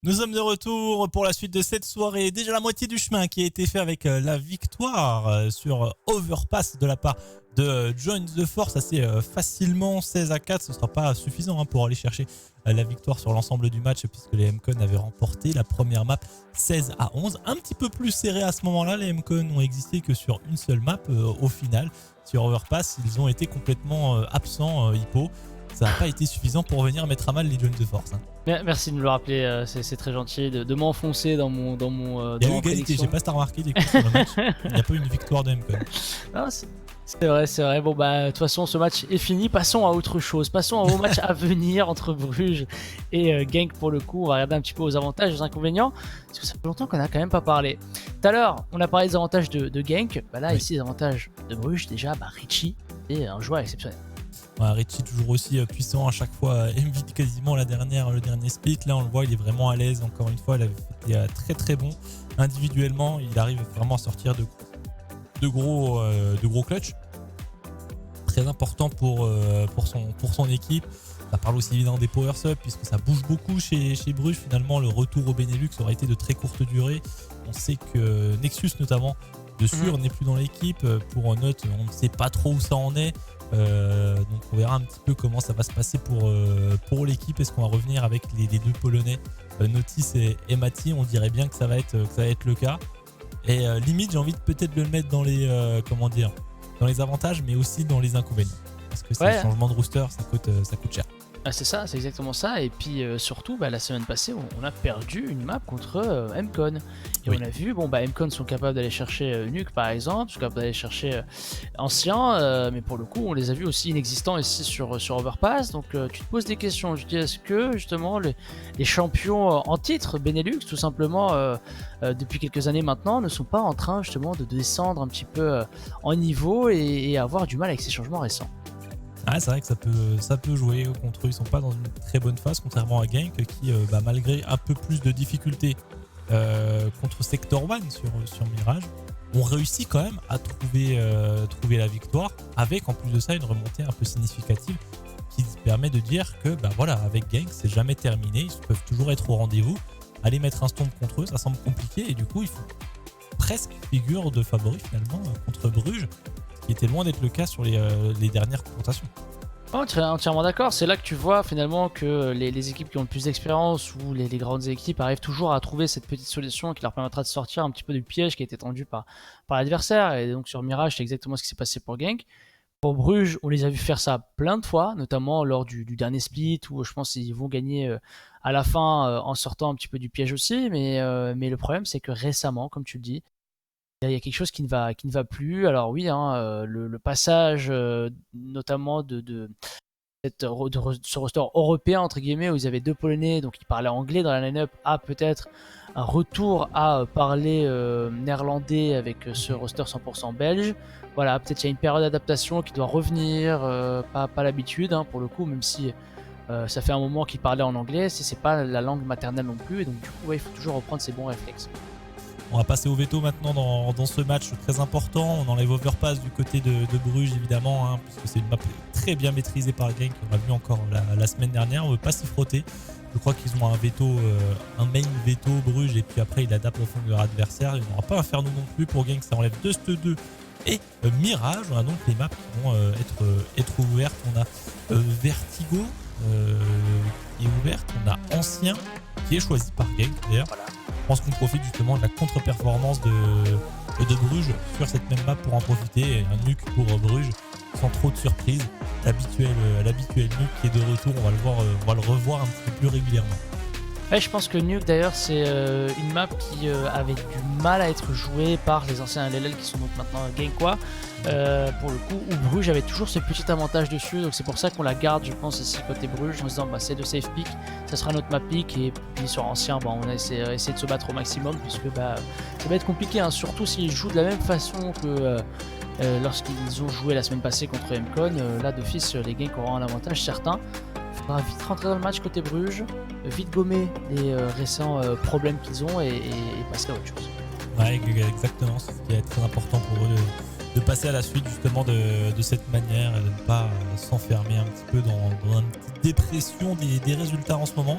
Nous sommes de retour pour la suite de cette soirée. Déjà la moitié du chemin qui a été fait avec la victoire sur Overpass de la part de Join the Force assez facilement, 16-4. Ce ne sera pas suffisant pour aller chercher la victoire sur l'ensemble du match puisque les MCON avaient remporté la première map 16-11. Un petit peu plus serré à ce moment-là. Les MCON n'ont existé que sur une seule map au final. Sur Overpass, ils ont été complètement absents, Hippo. Ça n'a pas été suffisant pour venir mettre à mal les Join the Force. Merci de me le rappeler, c'est très gentil de m'enfoncer dans mon Il y a eu égalité, je sais pas si t'as remarqué du coup sur le match, il n'y a pas eu une victoire de MCON. Non, c'est vrai. Bon bah de toute façon ce match est fini, passons à autre chose. Passons au match à venir entre Bruges et Genk pour le coup. On va regarder un petit peu aux avantages et aux inconvénients, parce que ça fait longtemps qu'on a quand même pas parlé. Tout à l'heure, on a parlé des avantages de Genk, bah là oui. Ici les avantages de Bruges, déjà Richie est un joueur exceptionnel. Ouais, Richie toujours aussi puissant à chaque fois, MVP quasiment le dernier split. Là on le voit, il est vraiment à l'aise. Encore une fois, il avait été très très bon individuellement. Il arrive vraiment à sortir de gros clutch. Très important pour son équipe. Ça parle aussi évidemment des power subs puisque ça bouge beaucoup chez Bruges. Finalement, le retour au Benelux aurait été de très courte durée. On sait que Nexus notamment de sûr n'est plus dans l'équipe. Pour Note, on ne sait pas trop où ça en est. Donc on verra un petit peu comment ça va se passer pour l'équipe. Est-ce qu'on va revenir avec les deux Polonais Notis et Mati? On dirait bien que ça va être le cas. Et limite j'ai envie de peut-être le mettre dans les dans les avantages, mais aussi dans les inconvénients, parce que c'est le changement de rooster, ça coûte cher. Ah, c'est ça, c'est exactement ça. Et puis surtout, la semaine passée, on a perdu une map contre MCON. Et oui. On a vu, MCON sont capables d'aller chercher Nuke par exemple, sont capables d'aller chercher Ancien, mais pour le coup, on les a vus aussi inexistants ici sur Overpass. Donc tu te poses des questions. Je dis, est-ce que justement les champions en titre, Benelux, tout simplement, depuis quelques années maintenant, ne sont pas en train justement de descendre un petit peu en niveau et avoir du mal avec ces changements récents? Ah, c'est vrai que ça peut jouer contre eux. Ils sont pas dans une très bonne phase, contrairement à Genk qui, malgré un peu plus de difficultés contre Sector 1 sur Mirage, ont réussi quand même à trouver la victoire, avec en plus de ça une remontée un peu significative qui permet de dire que avec Genk c'est jamais terminé, ils peuvent toujours être au rendez-vous. Aller mettre un stomp contre eux, ça semble compliqué, et du coup ils font presque figure de favori finalement contre Bruges, qui était loin d'être le cas sur les dernières confrontations. Entièrement d'accord, c'est là que tu vois finalement que les équipes qui ont le plus d'expérience ou les grandes équipes arrivent toujours à trouver cette petite solution qui leur permettra de sortir un petit peu du piège qui a été tendu par l'adversaire. Et donc sur Mirage, c'est exactement ce qui s'est passé pour Genk. Pour Bruges, on les a vus faire ça plein de fois, notamment lors du dernier split où je pense qu'ils vont gagner à la fin en sortant un petit peu du piège aussi. Mais le problème, c'est que récemment, comme tu le dis, il y a quelque chose qui ne va plus. Alors oui, le passage notamment de ce roster européen entre guillemets où ils avaient deux Polonais, donc ils parlaient anglais dans la line-up, à peut-être un retour à parler néerlandais avec ce roster 100% belge. Voilà, peut-être qu'il y a une période d'adaptation qui doit revenir, pas l'habitude pour le coup, même si ça fait un moment qu'ils parlaient en anglais, c'est pas la langue maternelle non plus, et donc du coup il faut toujours reprendre ses bons réflexes. On va passer au veto maintenant dans ce match très important. On enlève Overpass du côté de Bruges évidemment, puisque c'est une map très bien maîtrisée par Genk. On l'a vu encore la semaine dernière. On ne veut pas s'y frotter. Je crois qu'ils ont un main veto Bruges, et puis après ils adaptent au fond de leur adversaire. Il n'y aura pas Inferno non plus pour Genk. Ça enlève Dust 2 et Mirage. On a donc les maps qui vont être ouvertes. On a Vertigo qui est ouverte. On a Ancien qui est choisi par Genk d'ailleurs. Voilà. Je pense qu'on profite justement de la contre-performance de Bruges sur cette même map pour en profiter. Un nuke pour Bruges sans trop de surprise. L'habituel nuke qui est de retour, on va le revoir un petit peu plus régulièrement. Ouais, je pense que Nuke d'ailleurs c'est une map qui avait du mal à être jouée par les anciens LLL qui sont donc maintenant Genkois pour le coup, où Bruges avait toujours ce petit avantage dessus, donc c'est pour ça qu'on la garde je pense ici côté Bruges en se disant c'est de safe pick, ça sera notre map pick, et puis sur Ancien on a essayé de se battre au maximum puisque ça va être compliqué, surtout s'ils jouent de la même façon que lorsqu'ils ont joué la semaine passée contre MCON. Là d'office les Genk auront un avantage certain. Il faudra vite rentrer dans le match côté Bruges, vite gommer les récents problèmes qu'ils ont et passer à autre chose. Ouais, exactement, c'est ce qui est très important pour eux de passer à la suite justement de cette manière, et de ne pas s'enfermer un petit peu dans une petite dépression des résultats en ce moment.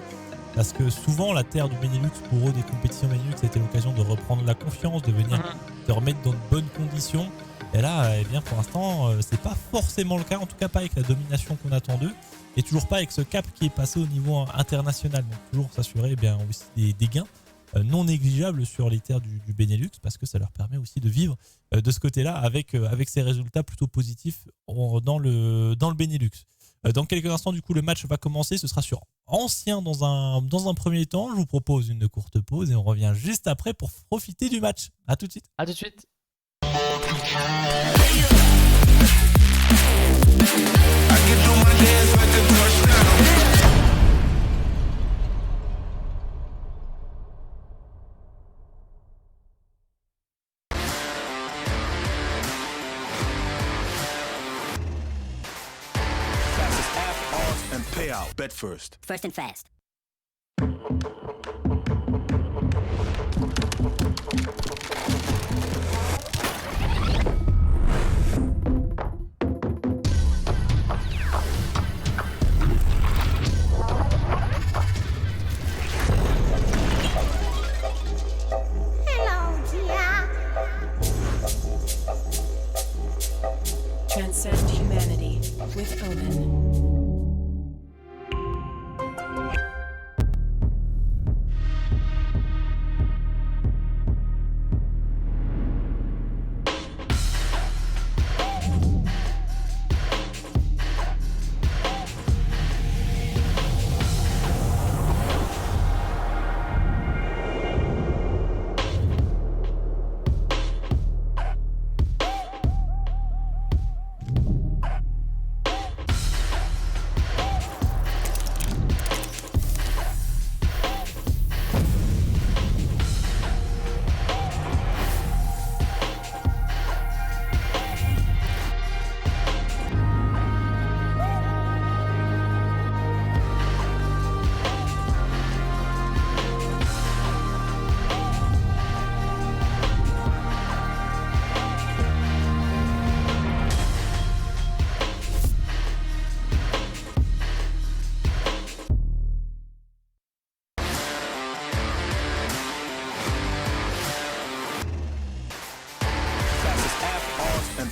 parce que souvent la terre du Benelux, pour eux, des compétitions Benelux, c'était l'occasion de reprendre la confiance, de venir te remettre dans de bonnes conditions. Et là, eh bien, pour l'instant, c'est pas forcément le cas, en tout cas pas avec la domination qu'on attend d'eux, et toujours pas avec ce cap qui est passé au niveau international. Donc toujours s'assurer bien aussi des gains non négligeables sur les terres du Benelux, parce que ça leur permet aussi de vivre de ce côté-là avec ces résultats plutôt positifs dans le Benelux. Dans quelques instants, du coup, le match va commencer. Ce sera sur ancien dans un premier temps. Je vous propose une courte pause et on revient juste après pour profiter du match. À tout de suite. À tout de suite. Payout. Bet first. First and fast. Hello, dear. Transcend humanity with Omen.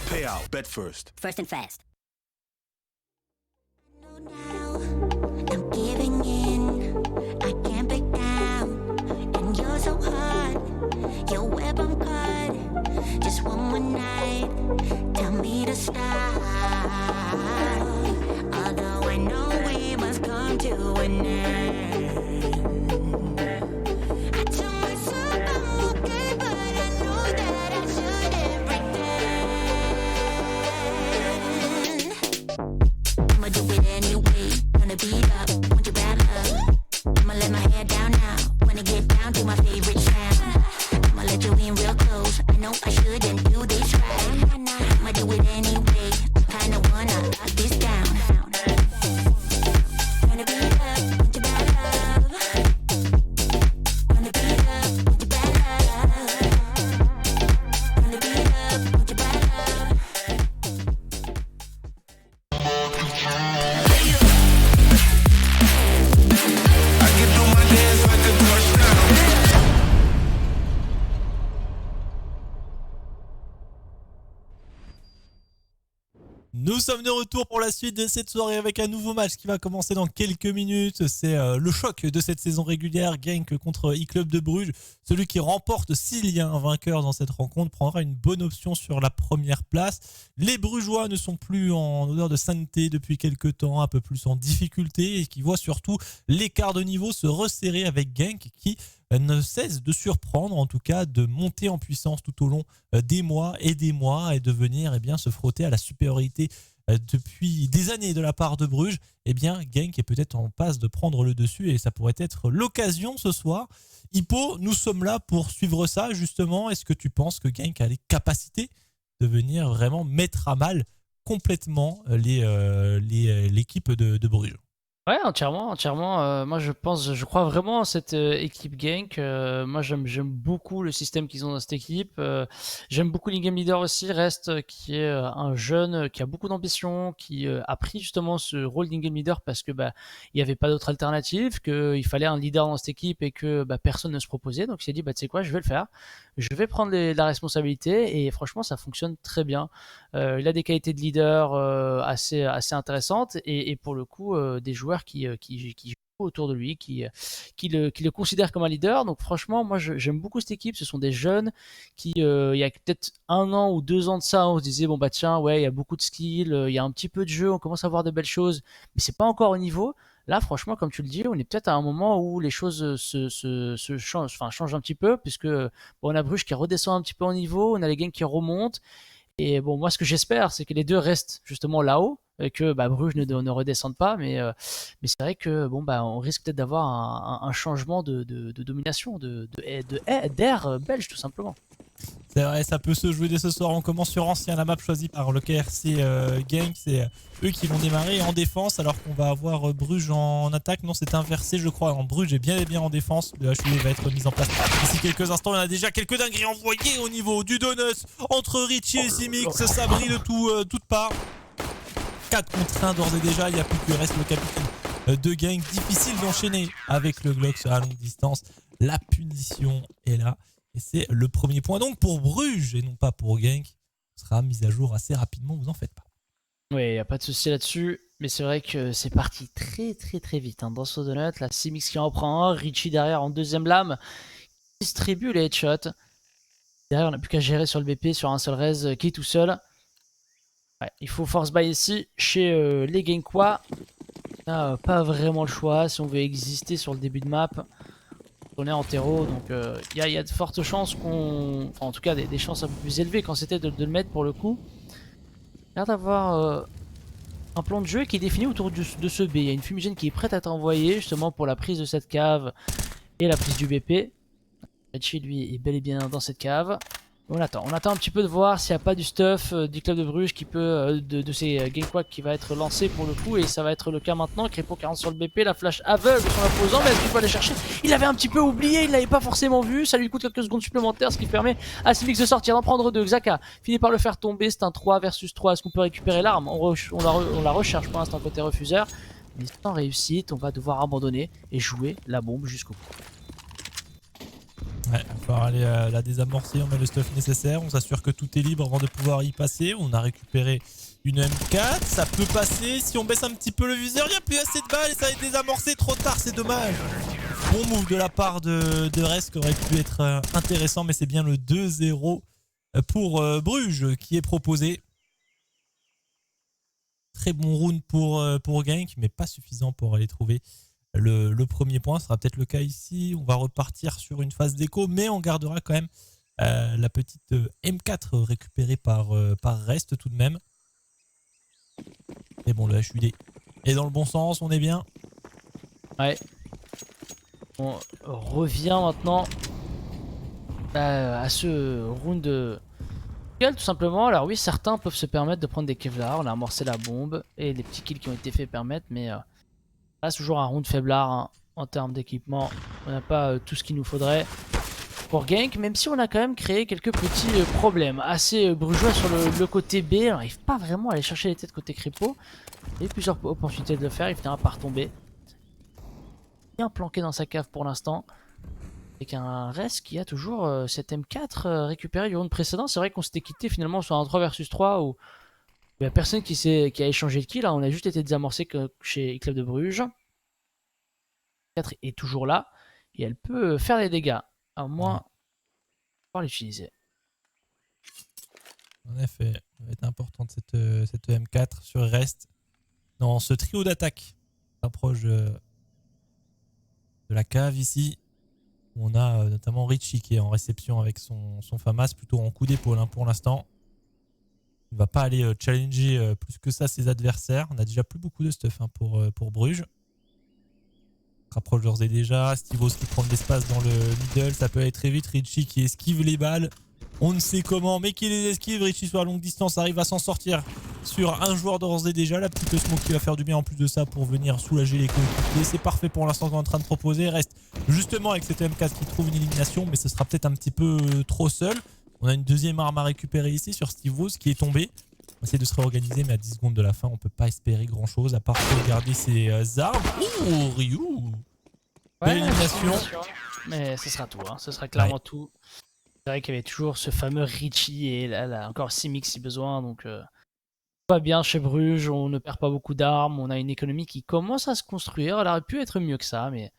Payout. Bet first. First and fast. Now I'm giving in. I can't back down. And you're so hard. Your web I'm caught. Just one more night. Tell me to stop. Although I know we must come to an end. I tell myself I'm okay, but I know that I shouldn't pretend. I'ma do it anyway. Gonna beat up, want your bad love. I'ma let my hair down now. Wanna get down to my favorite sound. I'ma let you in real close. I know I shouldn't do this right. I'ma do it anyway. I kinda wanna lock this down. Gonna beat up, want your bad love. Gonna beat up, want your bad love. Gonna beat up, want your bad love. I can do my dance like a touchdown. Nous sommes de retour pour la suite de cette soirée avec un nouveau match qui va commencer dans quelques minutes. C'est le choc de cette saison régulière, Genk contre E-Club de Bruges. Celui qui remporte, s'il y a un vainqueur dans cette rencontre, prendra une bonne option sur la première place. Les Brugeois ne sont plus en odeur de sainteté depuis quelques temps, un peu plus en difficulté, et qui voient surtout l'écart de niveau se resserrer avec Genk qui ne cesse de surprendre, en tout cas de monter en puissance tout au long des mois et de venir se frotter à la supériorité depuis des années de la part de Bruges. Genk est peut-être en passe de prendre le dessus et ça pourrait être l'occasion ce soir. Hippo, nous sommes là pour suivre ça justement. Est-ce que tu penses que Genk a les capacités de venir vraiment mettre à mal complètement l'équipe de Bruges ? Ouais, entièrement, entièrement. Moi, je crois vraiment à cette équipe Gank. Moi, j'aime beaucoup le système qu'ils ont dans cette équipe. J'aime beaucoup l'in-game leader aussi, Rest, qui est un jeune qui a beaucoup d'ambition, qui a pris justement ce rôle d'in-game leader parce que bah il n'y avait pas d'autre alternative, qu'il fallait un leader dans cette équipe et que bah, personne ne se proposait. Donc, il s'est dit, bah tu sais quoi, je vais le faire. Je vais prendre la responsabilité et franchement, ça fonctionne très bien. Il a des qualités de leader assez intéressantes et pour le coup, des joueurs qui jouent autour de lui, qui le considèrent comme un leader. Donc franchement, moi j'aime beaucoup cette équipe. Ce sont des jeunes qui, il y a peut-être 1 an ou 2 ans de ça, on se disait bon bah tiens, ouais, il y a beaucoup de skills, il y a un petit peu de jeu, on commence à voir de belles choses, mais c'est pas encore au niveau. Là, franchement, comme tu le dis, on est peut-être à un moment où les choses se changent, enfin, changent un petit peu, puisque bon, on a Bruges qui redescend un petit peu en niveau, on a les gains qui remontent. Et bon, moi, ce que j'espère, c'est que les deux restent justement là-haut, et que bah, Bruges ne redescende pas. Mais c'est vrai que bon, bah, on risque peut-être d'avoir un changement de domination, d'air belge, tout simplement. C'est vrai, ça peut se jouer dès ce soir. On commence sur Ancien, la map choisie par le KRC Gang. C'est eux qui vont démarrer en défense alors qu'on va avoir Bruges en attaque. Non, c'est inversé, je crois. En Bruges est bien et bien en défense. Le HUD va être mis en place d'ici quelques instants. Il y en a déjà quelques dingueries envoyées au niveau du Donut entre Richie et Simix. Ça brille de toutes parts. 4 contre 1 d'ores et déjà. Il n'y a plus que reste le capitaine de Gang. Difficile d'enchaîner avec le Glock à longue distance. La punition est là. Et c'est le premier point donc pour Bruges et non pas pour Genk. Ce sera mis à jour assez rapidement, vous en faites pas. Oui, il n'y a pas de souci là-dessus. Mais c'est vrai que c'est parti très vite hein, dans ce donut. La Simix qui en prend un, Richie derrière en deuxième lame, qui distribue les headshots. Derrière, on n'a plus qu'à gérer sur le BP, sur un seul raise qui est tout seul. Ouais, il faut force buy ici chez les Genkois. On n'a pas vraiment le choix si on veut exister sur le début de map. On est en terreau, donc il y a de fortes chances qu'on... Enfin, en tout cas, des chances un peu plus élevées quand c'était de le mettre pour le coup. Il a l'air d'avoir un plan de jeu qui est défini autour de ce B. Il y a une fumigène qui est prête à être envoyée justement pour la prise de cette cave et la prise du BP. Richie, lui, est bel et bien dans cette cave. On attend un petit peu de voir s'il n'y a pas du stuff du club de Bruges qui peut, de ces Genkwak qui va être lancé pour le coup, et ça va être le cas maintenant. Crépo 40 sur le BP, la flash aveugle de son opposant, mais est-ce qu'il peut aller chercher? Il avait un petit peu oublié, il l'avait pas forcément vu, ça lui coûte quelques secondes supplémentaires, ce qui permet à Simix de sortir, d'en prendre deux. Xaka finit par le faire tomber, c'est un 3 versus 3, est-ce qu'on peut récupérer l'arme? On la recherche pour l'instant côté refuseur, mais sans réussite, on va devoir abandonner et jouer la bombe jusqu'au bout. Ouais, il va falloir aller la désamorcer, on met le stuff nécessaire, on s'assure que tout est libre avant de pouvoir y passer. On a récupéré une M4, ça peut passer, si on baisse un petit peu le viseur, il n'y a plus assez de balles et ça va être désamorcé trop tard, c'est dommage. Bon move de la part de Rest qui aurait pu être intéressant, mais c'est bien le 2-0 pour Bruges qui est proposé. Très bon round pour Genk, mais pas suffisant pour aller trouver le premier point. Ce sera peut-être le cas ici. On va repartir sur une phase d'écho, mais on gardera quand même la petite M4 récupérée par Rest tout de même. Et bon, le HUD est dans le bon sens, on est bien. Ouais. On revient maintenant à ce round de tout simplement. Alors oui, certains peuvent se permettre de prendre des Kevlar. On a amorcé la bombe et les petits kills qui ont été faits permettent, mais là, c'est toujours un round faiblard hein, en termes d'équipement. On n'a pas tout ce qu'il nous faudrait pour Genk, même si on a quand même créé quelques petits problèmes assez brugeois sur le côté B. On n'arrive pas vraiment à aller chercher les têtes côté Crépo. Il y a eu plusieurs opportunités de le faire, il finira par tomber. Bien planqué dans sa cave pour l'instant. Avec un reste qui a toujours cette M4 récupérée du round précédent. C'est vrai qu'on s'était quitté finalement sur un 3 versus 3 où il n'y a personne qui a échangé de kill. Là, on a juste été désamorcé chez Club de Bruges. 4 est toujours là. Et elle peut faire des dégâts. À moins pouvoir l'utiliser. En effet, ça va être importante cette M4 sur Rest. Dans ce trio d'attaque, on s'approche de la cave ici. On a notamment Richie qui est en réception avec son FAMAS, plutôt en coup d'épaule hein, pour l'instant. Il ne va pas aller challenger plus que ça ses adversaires. On a déjà plus beaucoup de stuff hein, pour Bruges. On rapproche d'ores et déjà. Stivos qui prend de l'espace dans le middle. Ça peut aller très vite. Richie qui esquive les balles. On ne sait comment, mais qui les esquive. Richie sur la longue distance arrive à s'en sortir sur un joueur d'ores et déjà. La petite smoke qui va faire du bien en plus de ça pour venir soulager les coéquipiers. C'est parfait pour l'instant qu'on est en train de proposer. Reste justement avec cette M4 qui trouve une élimination, mais ce sera peut-être un petit peu trop seul. On a une deuxième arme à récupérer ici sur Steve Rose qui est tombé. On va essayer de se réorganiser, mais à 10 secondes de la fin, on peut pas espérer grand chose à part garder ses armes. Ouh, Ryu! Belle élimination. Mais ce sera tout, hein. Ce sera clairement tout. C'est vrai qu'il y avait toujours ce fameux Richie et là encore Simic si besoin. Donc tout va bien chez Bruges, on ne perd pas beaucoup d'armes, on a une économie qui commence à se construire. Elle aurait pu être mieux que ça, mais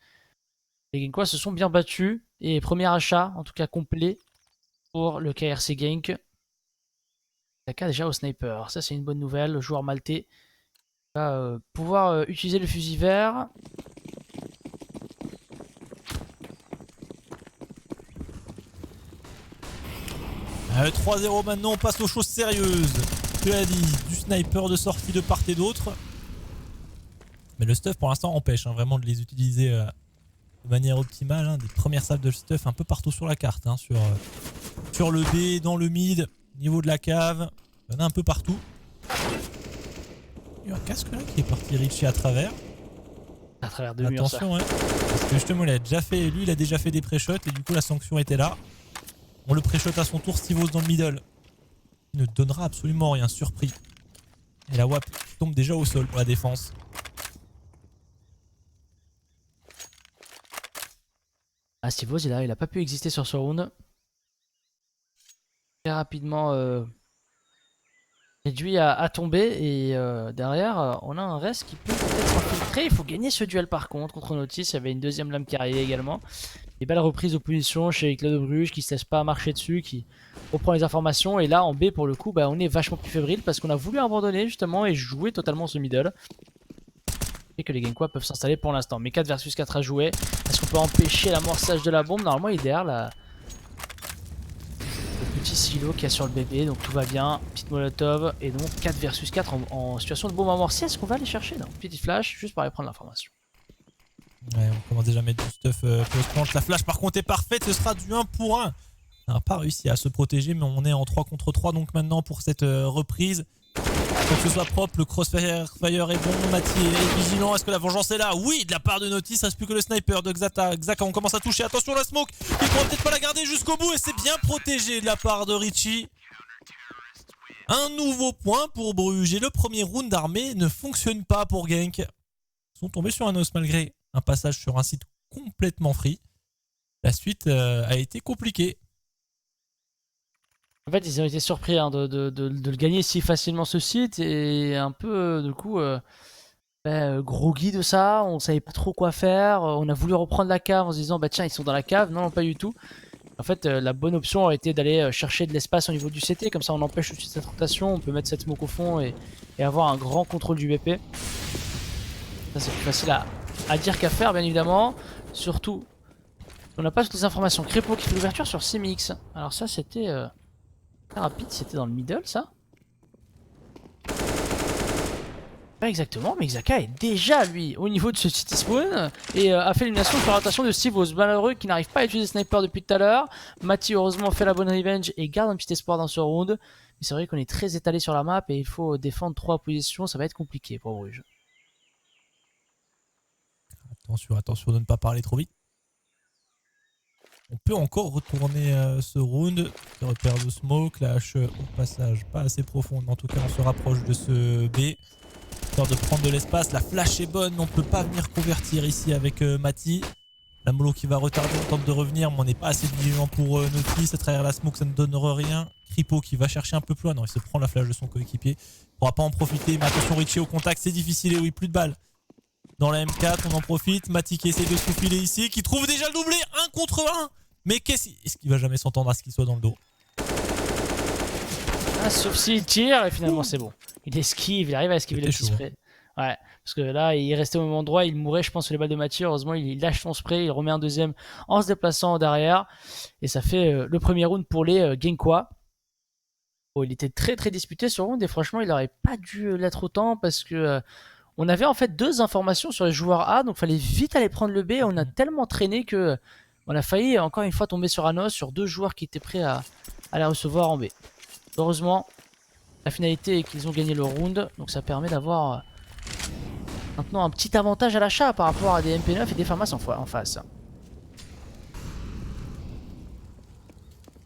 les Genkois se sont bien battus. Et premier achat, en tout cas complet, pour le KRC Genk. Taka déjà au sniper, ça c'est une bonne nouvelle. Le joueur maltais va pouvoir utiliser le fusil vert. Allez, 3-0 maintenant, on passe aux choses sérieuses. Tu l'as dit, du sniper de sortie de part et d'autre. Mais le stuff pour l'instant empêche vraiment de les utiliser de manière optimale. Hein. Des premières salves de stuff un peu partout sur la carte. Hein, sur le B, dans le mid, au niveau de la cave. Il y en a un peu partout. Il y a un casque là qui est parti Richie à travers. À travers deux murs, ça. Attention, hein, parce que justement il a déjà fait, lui il a déjà fait des pré-shots et du coup la sanction était là. On le pré-shot à son tour, Stivos dans le middle. Il ne donnera absolument rien, surpris. Et la WAP tombe déjà au sol pour la défense. Ah, Stivos il a pas pu exister sur ce round. Très rapidement réduit à tomber et derrière on a un reste qui peut peut-être s'infiltrer. Il faut gagner ce duel par contre Notice. Il y avait une deuxième lame qui arrivait également. Des belles reprises d'opposition chez Club de Bruges qui se laisse pas marcher dessus, qui reprend les informations. Et là en B pour le coup on est vachement plus fébrile parce qu'on a voulu abandonner justement et jouer totalement ce middle. Et que les Genkois peuvent s'installer pour l'instant. Mais 4 versus 4 à jouer. Est-ce qu'on peut empêcher l'amorçage de la bombe? Normalement il est derrière le petit silo qu'il y a sur le bébé, donc tout va bien. Petite molotov et donc 4 versus 4 en situation de bombe amorcée. Est-ce qu'on va aller chercher? Non, petite flash juste pour aller prendre l'information. Ouais, on commence déjà à mettre du stuff post-planche. La flash par contre est parfaite, ce sera du 1 pour 1. On n'a pas réussi à se protéger, mais on est en 3 contre 3 donc maintenant pour cette reprise. Faut que ce soit propre, le crossfire est bon, Mati est vigilant. Est-ce que la vengeance est là? Oui, de la part de Notice, reste plus que le sniper de Xaka. On commence à toucher, attention la smoke, il pourra peut-être pas la garder jusqu'au bout et c'est bien protégé de la part de Richie. Un nouveau point pour Bruges et le premier round d'armée ne fonctionne pas pour Genk. Ils sont tombés sur un os malgré un passage sur un site complètement free. La suite a été compliquée. En fait, ils ont été surpris de le gagner si facilement ce site et un peu, du coup, groggy de ça. On savait pas trop quoi faire. On a voulu reprendre la cave en se disant, bah tiens, ils sont dans la cave. Non, pas du tout. En fait, la bonne option aurait été d'aller chercher de l'espace au niveau du CT. Comme ça, on empêche aussi cette rotation. On peut mettre cette smoke au fond et avoir un grand contrôle du BP. Ça, c'est plus facile à dire qu'à faire, bien évidemment. Surtout, on n'a pas toutes les informations. Crépo qui fait l'ouverture sur Simix. Alors ça, c'était... très rapide, c'était dans le middle ça. Pas exactement, mais Xaka est déjà lui au niveau de ce city spawn et a fait l'élimination sur rotation de Steve Rose. Malheureux qui n'arrive pas à utiliser sniper depuis tout à l'heure. Mati heureusement fait la bonne revenge et garde un petit espoir dans ce round. Mais c'est vrai qu'on est très étalé sur la map et il faut défendre 3 positions, ça va être compliqué pour Bruges. Attention de ne pas parler trop vite. On peut encore retourner ce round. Repère de smoke, la hache au passage pas assez profonde. En tout cas, on se rapproche de ce B. Histoire de prendre de l'espace. La flash est bonne. On ne peut pas venir convertir ici avec Mati. La mollo qui va retarder, on tente de revenir, mais on n'est pas assez vigilant pour Notice. À travers la smoke, ça ne donne rien. Kripo qui va chercher un peu plus loin. Non, il se prend la flash de son coéquipier. Il ne pourra pas en profiter. Mais attention, Richie au contact, c'est difficile. Et oui, plus de balles. Dans la M4, on en profite. Mati qui essaie de se faufiler ici, qui trouve déjà le doublé. 1 contre 1. Mais est-ce qu'il va jamais s'entendre à ce qu'il soit dans le dos? Ah, sauf s'il tire et finalement c'est bon. Il esquive, il arrive à esquiver le petit spray. Ouais, parce que là il restait au même endroit, il mourait je pense sur les balles de Mathieu. Heureusement il lâche son spray, il remet un deuxième en se déplaçant derrière. Et ça fait le premier round pour les Genkois. Oh, il était très très disputé ce round et franchement il aurait pas dû l'être autant parce que... on avait en fait 2 informations sur les joueurs A, donc il fallait vite aller prendre le B. On a tellement traîné que on a failli encore une fois tomber sur un os, sur 2 joueurs qui étaient prêts à les recevoir en B. Heureusement, la finalité est qu'ils ont gagné le round. Donc ça permet d'avoir maintenant un petit avantage à l'achat par rapport à des MP9 et des FAMAS en face.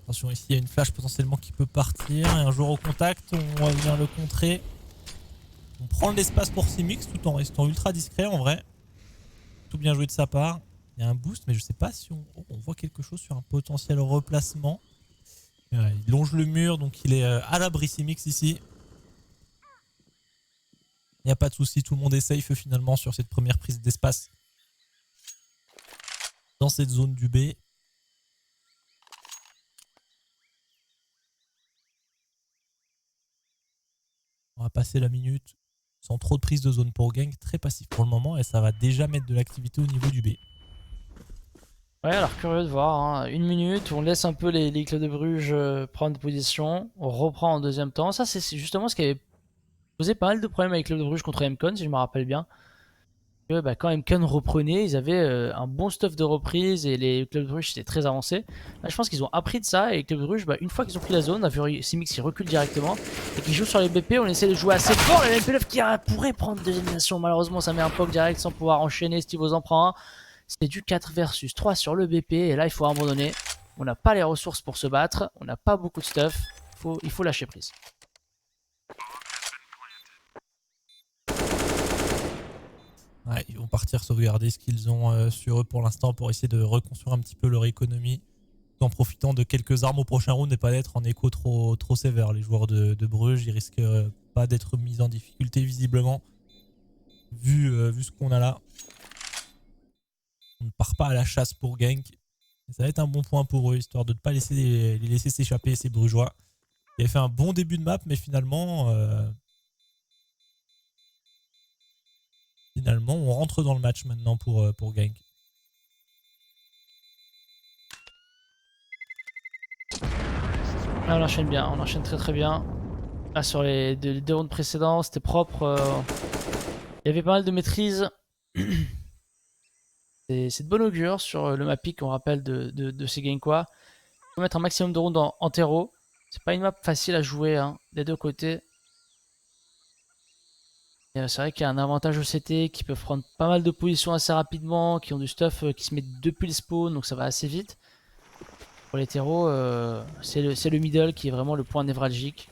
Attention, ici il y a une flash potentiellement qui peut partir. Et un joueur au contact, on vient le contrer. On prend de l'espace pour Simix tout en restant ultra discret en vrai. Tout bien joué de sa part. Il y a un boost, mais je sais pas si on voit quelque chose sur un potentiel replacement. Il longe le mur, donc il est à l'abri Simix ici. Il n'y a pas de souci, tout le monde est safe finalement sur cette première prise d'espace. Dans cette zone du B. On va passer la minute sans trop de prise de zone pour Genk, très passif pour le moment et ça va déjà mettre de l'activité au niveau du B. Ouais, alors curieux de voir, hein. Une minute, on laisse un peu les clubs de Bruges prendre position, on reprend en deuxième temps. Ça c'est justement ce qui avait posé pas mal de problèmes avec les clubs de Bruges contre Mcon, si je me rappelle bien. Que, quand Mcon reprenait, ils avaient un bon stuff de reprise et les clubs de Bruges étaient très avancés. Là je pense qu'ils ont appris de ça et les clubs de Bruges, une fois qu'ils ont pris la zone, on a vu Simix qui recule directement et qui joue sur les BP, on essaie de jouer assez fort. Le MP9 qui pourrait prendre deux éliminations, malheureusement ça met un poke direct sans pouvoir enchaîner. Steve en prend un. C'est du 4 versus 3 sur le BP et là il faut abandonner. On n'a pas les ressources pour se battre, on n'a pas beaucoup de stuff, il faut lâcher prise. Ouais, ils vont partir sauvegarder ce qu'ils ont sur eux pour l'instant pour essayer de reconstruire un petit peu leur économie tout en profitant de quelques armes au prochain round et pas d'être en écho trop sévère. Les joueurs de Bruges, ils risquent pas d'être mis en difficulté visiblement vu ce qu'on a là. On ne part pas à la chasse pour Genk. Ça va être un bon point pour eux, histoire de ne pas les laisser s'échapper, ces Brugeois. Ils avaient fait un bon début de map, mais finalement, on rentre dans le match maintenant pour Genk. Là on enchaîne bien, on enchaîne très bien. Là sur les deux rounds précédents, c'était propre. Il y avait pas mal de maîtrise. C'est de bon augure sur le mapping qu'on rappelle de ces Genkois. Il faut mettre un maximum de rounds en terreau. C'est pas une map facile à jouer hein, des deux côtés. C'est vrai qu'il y a un avantage au CT qui peuvent prendre pas mal de positions assez rapidement, qui ont du stuff qui se met depuis le spawn, donc ça va assez vite. Pour les terreaux, c'est le middle qui est vraiment le point névralgique.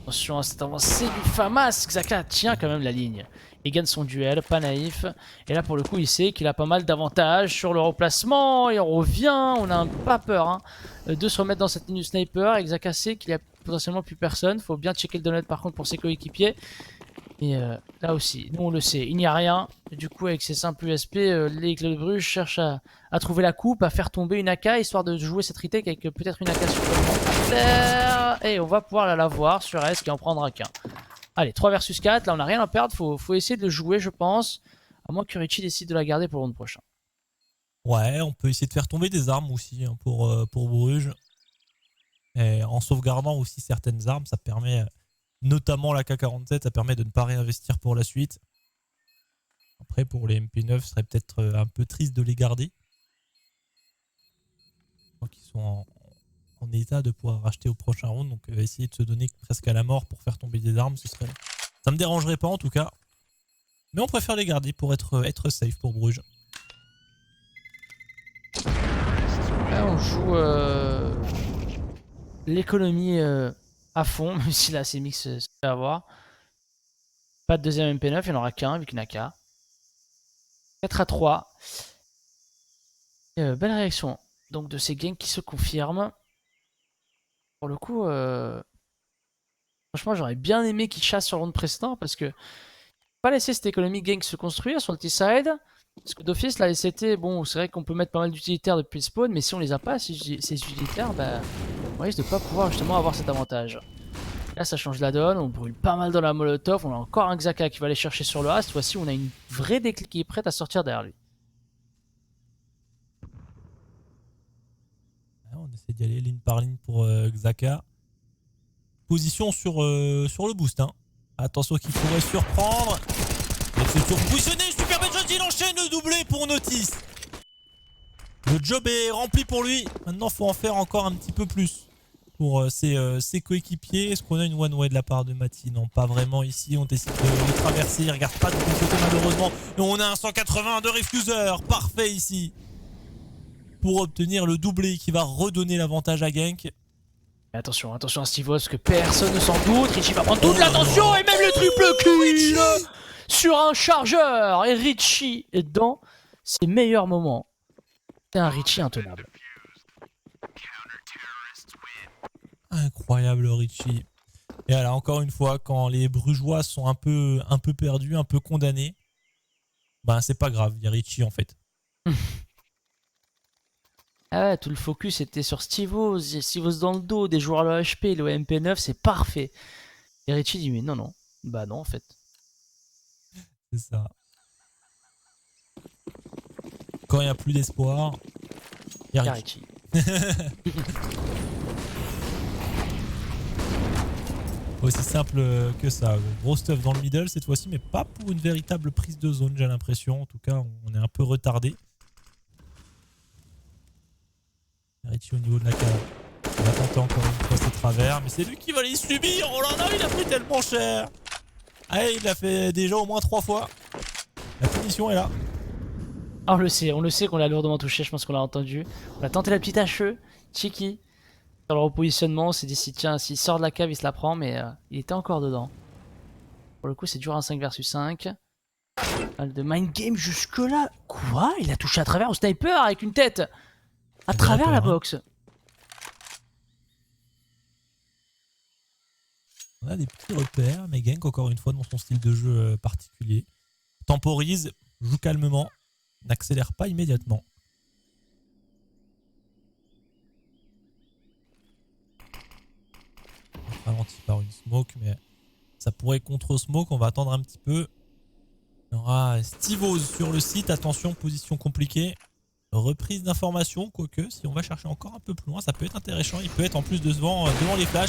Attention à cette avancée du FAMAS. Xaka tient quand même la ligne. Il gagne son duel, pas naïf. Et là pour le coup il sait qu'il a pas mal d'avantages sur le replacement. Et on revient, on a pas peur hein, de se remettre dans cette ligne du sniper. Et Xaka sait qu'il n'y a potentiellement plus personne. Faut bien checker le donut par contre pour ses coéquipiers. Et là aussi, nous on le sait, il n'y a rien. Et du coup avec ces simples USP, les clubs de Bruges cherchent à trouver la coupe, à faire tomber une AK, histoire de jouer cette retake avec peut-être une AK supplémentaire. Et on va pouvoir la voir sur S qui en prendra qu'un. Allez, 3 versus 4, là on n'a rien à perdre, faut essayer de le jouer je pense. À moins que Richie décide de la garder pour le round prochain. Ouais, on peut essayer de faire tomber des armes aussi hein, pour Bruges. Et en sauvegardant aussi certaines armes, ça permet... Notamment la K47, ça permet de ne pas réinvestir pour la suite. Après, pour les MP9, ce serait peut-être un peu triste de les garder. Je crois qu'ils sont en état de pouvoir racheter au prochain round. Donc, essayer de se donner presque à la mort pour faire tomber des armes, ça me dérangerait pas en tout cas. Mais on préfère les garder pour être safe pour Bruges. Là, on joue l'économie... à fond, même si là c'est mix se fait avoir. Pas de deuxième MP9, il n'y en aura qu'un vu qu'il n'a qu'un. 4-3. Belle réaction donc de ces gangs qui se confirment. Pour le coup, franchement j'aurais bien aimé qu'ils chassent sur le round précédent parce que pas laisser cette économie gang se construire sur le T-side. Parce que d'office là les CT, bon c'est vrai qu'on peut mettre pas mal d'utilitaires depuis le spawn, mais si on les a pas ces utilitaires, on risque de pas pouvoir justement avoir cet avantage. Là ça change la donne, on brûle pas mal dans la molotov, on a encore un Xaka qui va aller chercher sur le A, cette fois-ci on a une vraie déclic qui est prête à sortir derrière lui. On essaie d'y aller ligne par ligne pour Xaka. Position sur le boost. Hein. Attention qu'il pourrait surprendre. Il s'est surpositionné, super belle shot, il enchaîne le doublé pour Notice. Le job est rempli pour lui. Maintenant, il faut en faire encore un petit peu plus pour ses coéquipiers. Est-ce qu'on a une one-way de la part de Mati? Non, pas vraiment ici. On décide de traverser. Il regarde pas de bon côté malheureusement. Et on a un 180 de Refuser. Parfait ici. Pour obtenir le doublé qui va redonner l'avantage à Genk. Mais attention, attention à Steve-O, parce que personne ne s'en doute. Richie va prendre toute l'attention et même le triple kill sur un chargeur. Et Richie est dans ses meilleurs moments. C'est un Richie intenable. Incroyable Richie. Et voilà, encore une fois, quand les Brugeois sont un peu perdus, un peu condamnés, ben c'est pas grave, il y a Richie en fait. Ah ouais, tout le focus était sur Steve-O dans le dos, des joueurs à l'OHP, le MP9, c'est parfait. Et Richie dit mais non, non. Bah non en fait. C'est ça. Quand il n'y a plus d'espoir, il y a Richie. Aussi simple que ça. Gros stuff dans le middle cette fois-ci, mais pas pour une véritable prise de zone, j'ai l'impression. En tout cas, on est un peu retardé. Richie au niveau de la cave. Il va tenter encore une fois ses travers, mais c'est lui qui va les subir. Oh là là, il a pris tellement cher. Allez, il l'a fait déjà au moins 3 fois. La punition est là. Ah, on le sait qu'on l'a lourdement touché, je pense qu'on l'a entendu. On a tenté la petite HE, Chiki. Sur le repositionnement, on s'est dit si tiens, s'il sort de la cave, il se la prend, mais il était encore dedans. Pour le coup, c'est dur un 5 versus 5. De mind game jusque là. Quoi? Il a touché à travers au sniper avec une tête à travers la box. On a des petits repères, mais Genk encore une fois dans son style de jeu particulier. Temporise, joue calmement, n'accélère pas immédiatement. Ralenti par une smoke, mais ça pourrait contre-smoke. On va attendre un petit peu. Il y aura Steve-O sur le site. Attention, position compliquée. Reprise d'information, quoique si on va chercher encore un peu plus loin, ça peut être intéressant. Il peut être en plus devant les flashs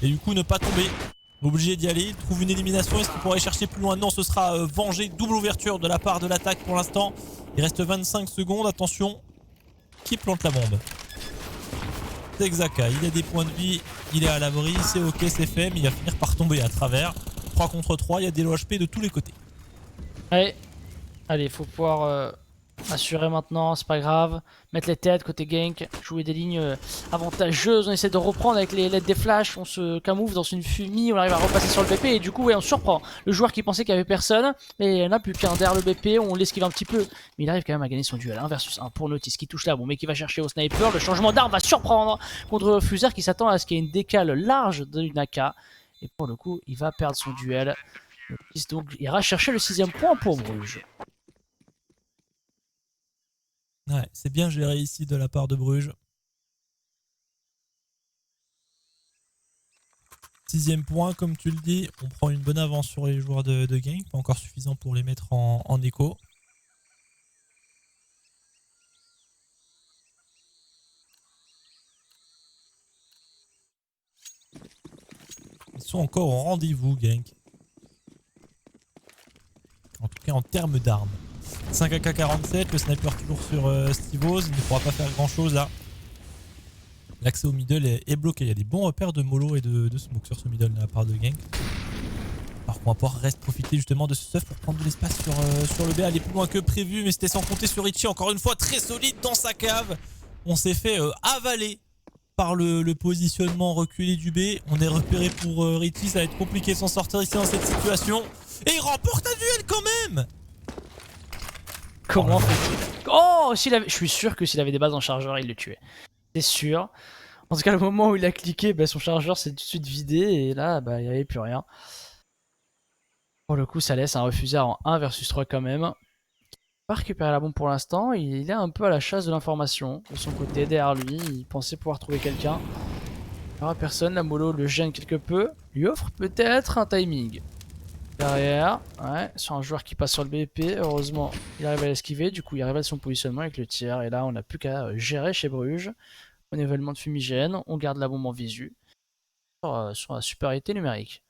et du coup ne pas tomber. Obligé d'y aller. Il trouve une élimination. Est-ce qu'il pourrait chercher plus loin? Non, ce sera vengé. Double ouverture de la part de l'attaque pour l'instant. Il reste 25 secondes. Attention. Qui plante la bombe? C'est Xhaka. Il a des points de vie. Il est à l'abri. C'est ok, c'est fait. Mais il va finir par tomber à travers. 3 contre 3. Il y a des low HP de tous les côtés. Allez, allez, faut pouvoir assurer maintenant, c'est pas grave. Mettre les têtes côté gank, jouer des lignes avantageuses. On essaie de reprendre avec les LED des flashs. On se camoufle dans une fumée, on arrive à repasser sur le BP et du coup ouais, on surprend le joueur qui pensait qu'il n'y avait personne. Mais il n'y en a plus qu'un derrière le BP, on l'esquive un petit peu. Mais il arrive quand même à gagner son duel 1 versus 1 pour Notice qui touche là. Bon, mais qui va chercher au sniper. Le changement d'arme va surprendre contre Fuser qui s'attend à ce qu'il y ait une décale large d'une AK. Et pour le coup, il va perdre son duel. Notice donc ira chercher le 6ème point pour Bruges. Ouais, c'est bien géré ici de la part de Bruges. 6ème point, comme tu le dis, on prend une bonne avance sur les joueurs de Genk, pas encore suffisant pour les mettre en écho. Ils sont encore au rendez-vous, Genk. En tout cas en termes d'armes. 5 AK-47, le sniper toujours sur Steve-O, il ne pourra pas faire grand chose là. L'accès au middle est bloqué. Il y a des bons repères de mollo et de smoke sur ce middle de la part de Genk. Alors qu'on va pouvoir profiter justement de ce stuff pour prendre de l'espace sur le B, aller plus loin que prévu, mais c'était sans compter sur Richie, encore une fois très solide dans sa cave. On s'est fait avaler par le positionnement reculé du B. On est repéré pour Richie, ça va être compliqué de s'en sortir ici dans cette situation. Et il remporte un duel quand même. Comment fait-il? Oh, je suis sûr que s'il avait des balles dans le chargeur, il le tuait. C'est sûr. En tout cas, le moment où il a cliqué, bah, son chargeur s'est tout de suite vidé et là, bah, il n'y avait plus rien. Pour le coup, ça laisse un refusé en 1 versus 3 quand même. Il n'a pas récupéré la bombe pour l'instant. Il est un peu à la chasse de l'information de son côté. Derrière lui, il pensait pouvoir trouver quelqu'un. Il n'y aura personne. La mollo le gêne quelque peu. Lui offre peut-être un timing. Derrière, ouais, sur un joueur qui passe sur le BP, heureusement il arrive à l'esquiver, du coup il arrive à son positionnement avec le tir, et là on n'a plus qu'à gérer chez Bruges. Renouvellement de fumigène, on garde la bombe en visu, sur la supériorité numérique.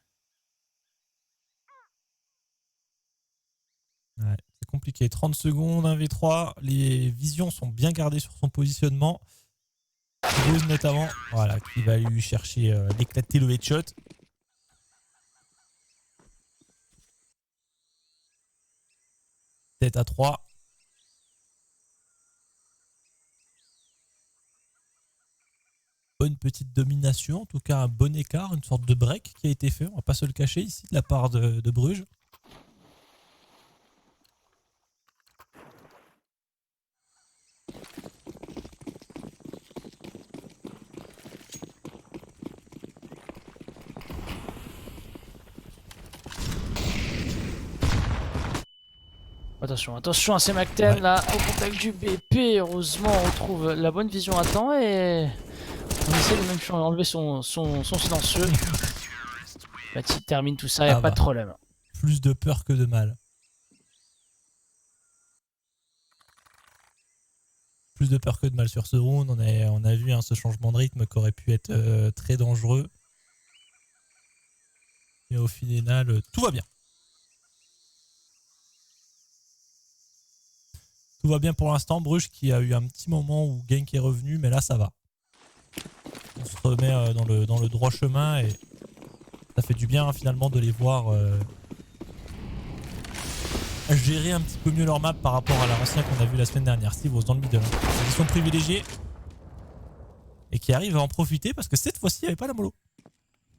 Ouais, c'est compliqué. 30 secondes, 1v3. Les visions sont bien gardées sur son positionnement. Rose notamment, voilà, qui va lui chercher d'éclater le headshot. Tête à 3. Bonne petite domination, en tout cas un bon écart, une sorte de break qui a été fait, on va pas se le cacher ici de la part de Bruges. Attention, attention à ces McTen là, au contact du BP. Heureusement, on retrouve la bonne vision à temps et on essaie de même enlever son silencieux. Bati termine tout ça, y a pas de problème. Plus de peur que de mal. Plus de peur que de mal sur ce round. On a vu ce changement de rythme qui aurait pu être très dangereux. Et au final, tout va bien. Tout va bien pour l'instant. Bruges qui a eu un petit moment où Genk est revenu, mais là ça va. On se remet dans le droit chemin et ça fait du bien finalement de les voir gérer un petit peu mieux leur map par rapport à l'ancien qu'on a vu la semaine dernière. Steve dans le middle. Ils sont privilégiés et qui arrivent à en profiter parce que cette fois-ci il n'y avait pas la mollo.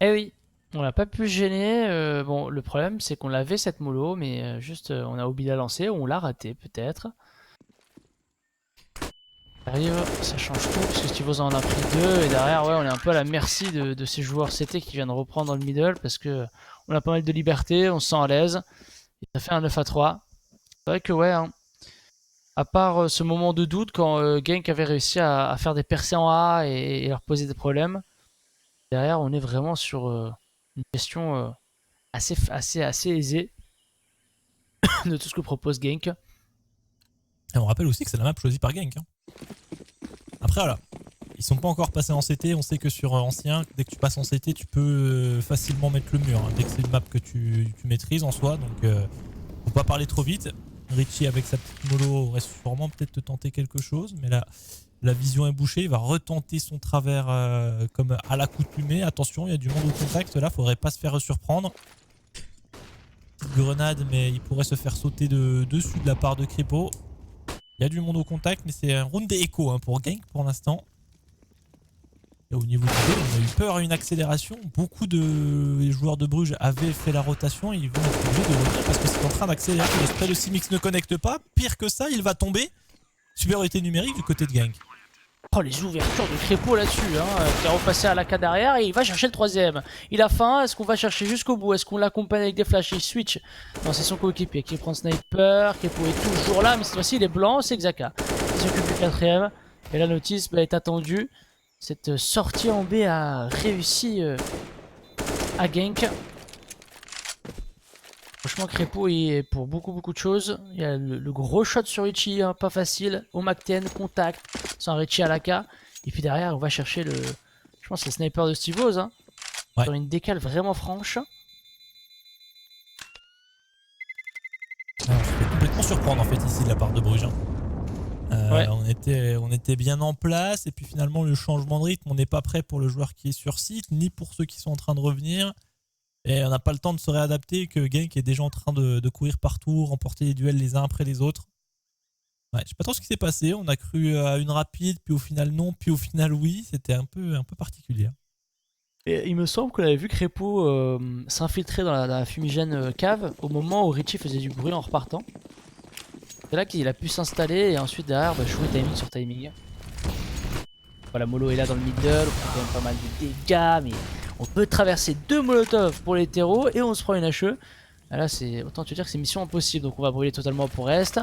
Eh oui, on n'a pas pu se gêner. Bon, le problème c'est qu'on avait cette mollo, mais juste on a oublié de la lancer ou on l'a raté peut-être. Arrive, ça change tout parce que Stivos en a pris 2 et derrière ouais on est un peu à la merci de ces joueurs CT qui viennent reprendre dans le middle parce que on a pas mal de liberté, on se sent à l'aise et ça fait un 9 à 3. C'est vrai que ouais, hein, à part ce moment de doute quand Genk avait réussi à faire des percées en A et leur poser des problèmes, derrière on est vraiment sur une question assez aisée de tout ce que propose Genk. Et on rappelle aussi que c'est la map choisie par Genk. Hein. Après voilà, ils sont pas encore passés en CT, on sait que sur ancien, dès que tu passes en CT, tu peux facilement mettre le mur, hein, dès que c'est une map que tu maîtrises en soi, donc faut pas parler trop vite. Richie avec sa petite mollo aurait sûrement peut-être te tenter quelque chose, mais là la vision est bouchée, il va retenter son travers comme à l'accoutumée. Attention, il y a du monde au contact, là faudrait pas se faire surprendre. Petite grenade, mais il pourrait se faire sauter dessus de la part de Kripo. Il y a du monde au contact, mais c'est un round des échos hein, pour Genk pour l'instant. Et au niveau du jeu, on a eu peur à une accélération. Beaucoup de joueurs de Bruges avaient fait la rotation et ils vont être obligés de revenir parce que c'est en train d'accélérer. Le spray de Simix ne connecte pas. Pire que ça, il va tomber. Supériorité numérique du côté de Genk. Oh les ouvertures de Crépeau là-dessus, hein, qui a repassé à l'AK derrière et il va chercher le troisième. Il a faim, est-ce qu'on va chercher jusqu'au bout? Est-ce qu'on l'accompagne avec des flashs? Il switch. Non, c'est son coéquipier qui prend sniper. Crépeau est toujours là, mais cette fois-ci il est blanc, c'est Xhaka. Il s'occupe du quatrième. Et la notice est attendue. Cette sortie en B a réussi à Genk. Franchement, Crépeau est pour beaucoup de choses. Il y a le gros shot sur Richie, hein, pas facile. Au McTen, contact, sans Richie à l'AK. Et puis derrière, on va chercher le. Je pense que c'est le sniper de Stivos. Hein, ouais. Sur une décale vraiment franche. On se fait complètement surprendre en fait ici de la part de Bruges. Ouais. On était bien en place et puis finalement le changement de rythme, on n'est pas prêt pour le joueur qui est sur site, ni pour ceux qui sont en train de revenir. Et on n'a pas le temps de se réadapter, que Genk est déjà en train de courir partout, remporter les duels les uns après les autres. Ouais, je sais pas trop ce qui s'est passé, on a cru à une rapide, puis au final non, puis au final oui, c'était un peu particulier. Et il me semble qu'on avait vu Crépeau s'infiltrer dans la fumigène cave au moment où Richie faisait du bruit en repartant. C'est là qu'il a pu s'installer et ensuite derrière jouer timing sur timing. Voilà, Molo est là dans le middle, on fait quand même pas mal de dégâts, mais on peut traverser 2 molotovs pour les terreaux et on se prend une HE. Là, c'est autant te dire que c'est mission impossible, donc on va brûler totalement pour reste.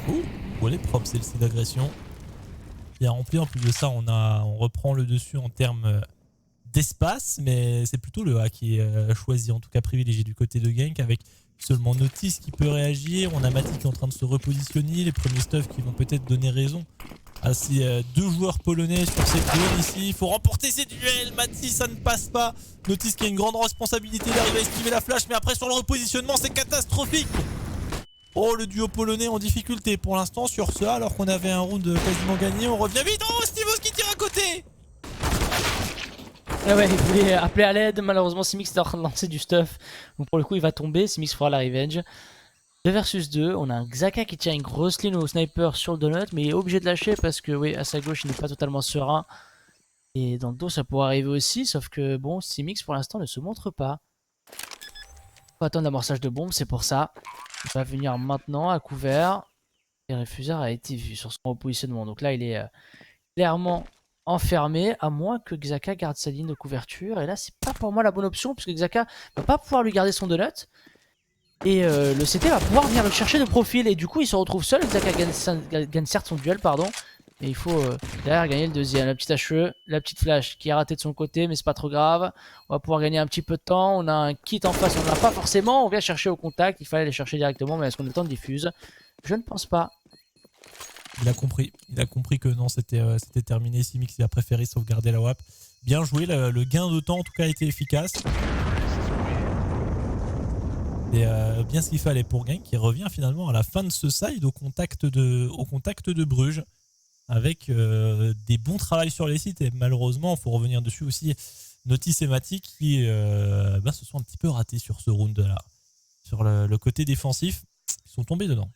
Ouh, elle est propre celle-ci d'agression. Bien rempli, en plus de ça, on reprend le dessus en termes d'espace, mais c'est plutôt le A qui est choisi, en tout cas privilégié du côté de Genk, avec seulement Notice qui peut réagir. On a Mati qui est en train de se repositionner, les premiers stuffs qui vont peut-être donner raison à ces 2 joueurs polonais sur cette zone ici. Il faut remporter ces duels. Mati, ça ne passe pas. Notice qui a une grande responsabilité d'arriver à esquiver la flash, mais après sur le repositionnement c'est catastrophique. Oh, le duo polonais en difficulté pour l'instant sur ce A, alors qu'on avait un round quasiment gagné. On revient vite. Oh, Stivos qui tire à côté. Ah ouais, il voulait appeler à l'aide. Malheureusement, Simix était en train de lancer du stuff. Donc pour le coup, il va tomber. Simix fera la revenge. 2 versus 2. On a un Xhaka qui tient une grosse ligne au sniper sur le donut. Mais il est obligé de lâcher parce que, oui, à sa gauche, il n'est pas totalement serein. Et dans le dos, ça pourrait arriver aussi. Sauf que, bon, Simix pour l'instant ne se montre pas. On va attendre l'amorçage de bombe. C'est pour ça. Il va venir maintenant à couvert. Et le Refuseur a été vu sur son repositionnement. Donc là, il est clairement enfermé, à moins que Xhaka garde sa ligne de couverture. Et là, c'est pas pour moi la bonne option, puisque Xhaka va pas pouvoir lui garder son donut. Et le CT va pouvoir venir le chercher de profil. Et du coup, il se retrouve seul. Xhaka gagne certes son duel, pardon. Et il faut derrière gagner le deuxième. La petite HE, la petite flash qui est ratée de son côté, mais c'est pas trop grave. On va pouvoir gagner un petit peu de temps. On a un kit en face, on n'en a pas forcément. On vient chercher au contact. Il fallait les chercher directement, mais est-ce qu'on a le temps de diffuse? Je ne pense pas. Il a compris que non, c'était terminé. Simix il a préféré sauvegarder la WAP. Bien joué, le gain de temps en tout cas a été efficace. Et bien ce qu'il fallait pour Genk qui revient finalement à la fin de ce side au contact de Bruges avec des bons travails sur les sites. Et malheureusement, il faut revenir dessus aussi, Notice et Matic qui se sont un petit peu ratés sur ce round là. Sur le côté défensif, ils sont tombés dedans.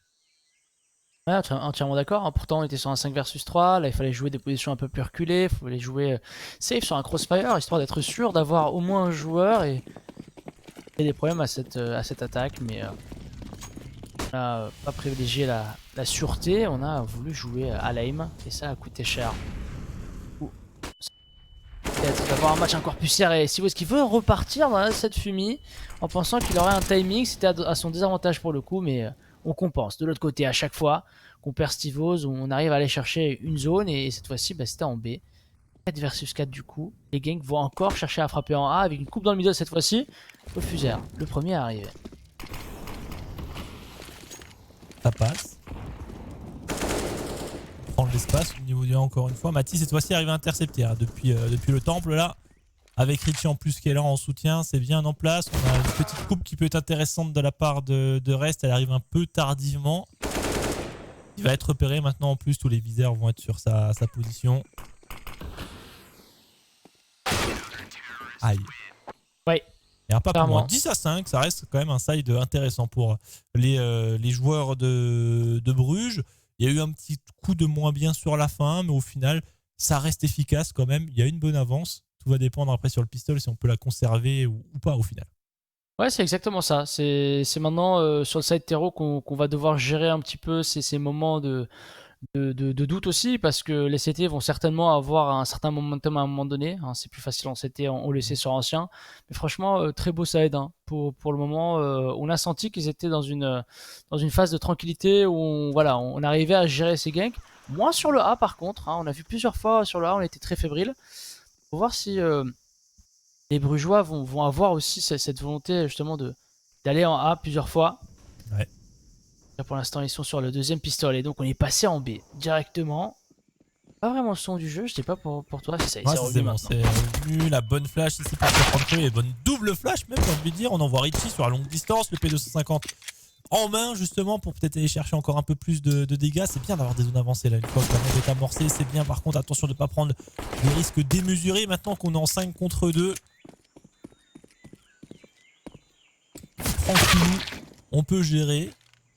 Ouais, entièrement d'accord. Hein. Pourtant, on était sur un 5 versus 3. Là, il fallait jouer des positions un peu plus reculées. Il fallait jouer safe sur un crossfire, histoire d'être sûr d'avoir au moins un joueur. Et il y a des problèmes à cette attaque. Mais on n'a pas privilégié la sûreté. On a voulu jouer à l'aim. Et ça a coûté cher. Peut-être d'avoir un match encore plus serré. Si vous est-ce qu'il veut repartir dans cette fumée en pensant qu'il aurait un timing, c'était à son désavantage pour le coup, mais on compense. De l'autre côté, à chaque fois qu'on perd Stivos, on arrive à aller chercher une zone et cette fois-ci, c'était en B. 4 versus 4 du coup. Les Genk vont encore chercher à frapper en A avec une coupe dans le middle cette fois-ci. Refuseur, le premier à arriver. Ça passe. Prendre l'espace au niveau du 1 encore une fois. Mathis cette fois-ci arrive à intercepter depuis le temple là. Avec Richie en plus qui est là en soutien, c'est bien en place. On a une petite coupe qui peut être intéressante de la part de Rest. Elle arrive un peu tardivement. Il va être repéré maintenant en plus. Tous les viseurs vont être sur sa position. Aïe. Ouais. Et un pas pour Clairement. moi. 10 à 5, ça reste quand même un side intéressant pour les joueurs de Bruges. Il y a eu un petit coup de moins bien sur la fin, mais au final, ça reste efficace quand même. Il y a une bonne avance. Tout va dépendre après sur le pistol si on peut la conserver ou pas au final. Ouais, c'est exactement ça. C'est maintenant sur le side terreau qu'on va devoir gérer un petit peu ces moments de doute aussi, parce que les CT vont certainement avoir un certain momentum à un moment donné. Hein, c'est plus facile en CT, on le sait sur ancien. Mais franchement, très beau side. Hein. Pour le moment, on a senti qu'ils étaient dans une phase de tranquillité où on arrivait à gérer ces ganks. Moins sur le A par contre. Hein, on a vu plusieurs fois sur le A, on était très fébrile. Faut voir si les Brugeois vont avoir aussi cette volonté justement d'aller en A plusieurs fois. Ouais. Là, pour l'instant, ils sont sur le deuxième pistolet, donc on est passé en B directement. Pas vraiment le son du jeu, je sais pas pour toi si ça Ouais, c'est revenu bon, maintenant. c'est revenu. La bonne flash ici pour surprendre que les bonnes double flash même, j'ai envie de dire. On envoie Richie sur la longue distance, le P250 en main justement pour peut-être aller chercher encore un peu plus de dégâts. C'est bien d'avoir des zones avancées là une fois que la bombe est amorcée. C'est bien, par contre attention de ne pas prendre des risques démesurés maintenant qu'on est en 5 contre 2. Tranquille, on peut gérer.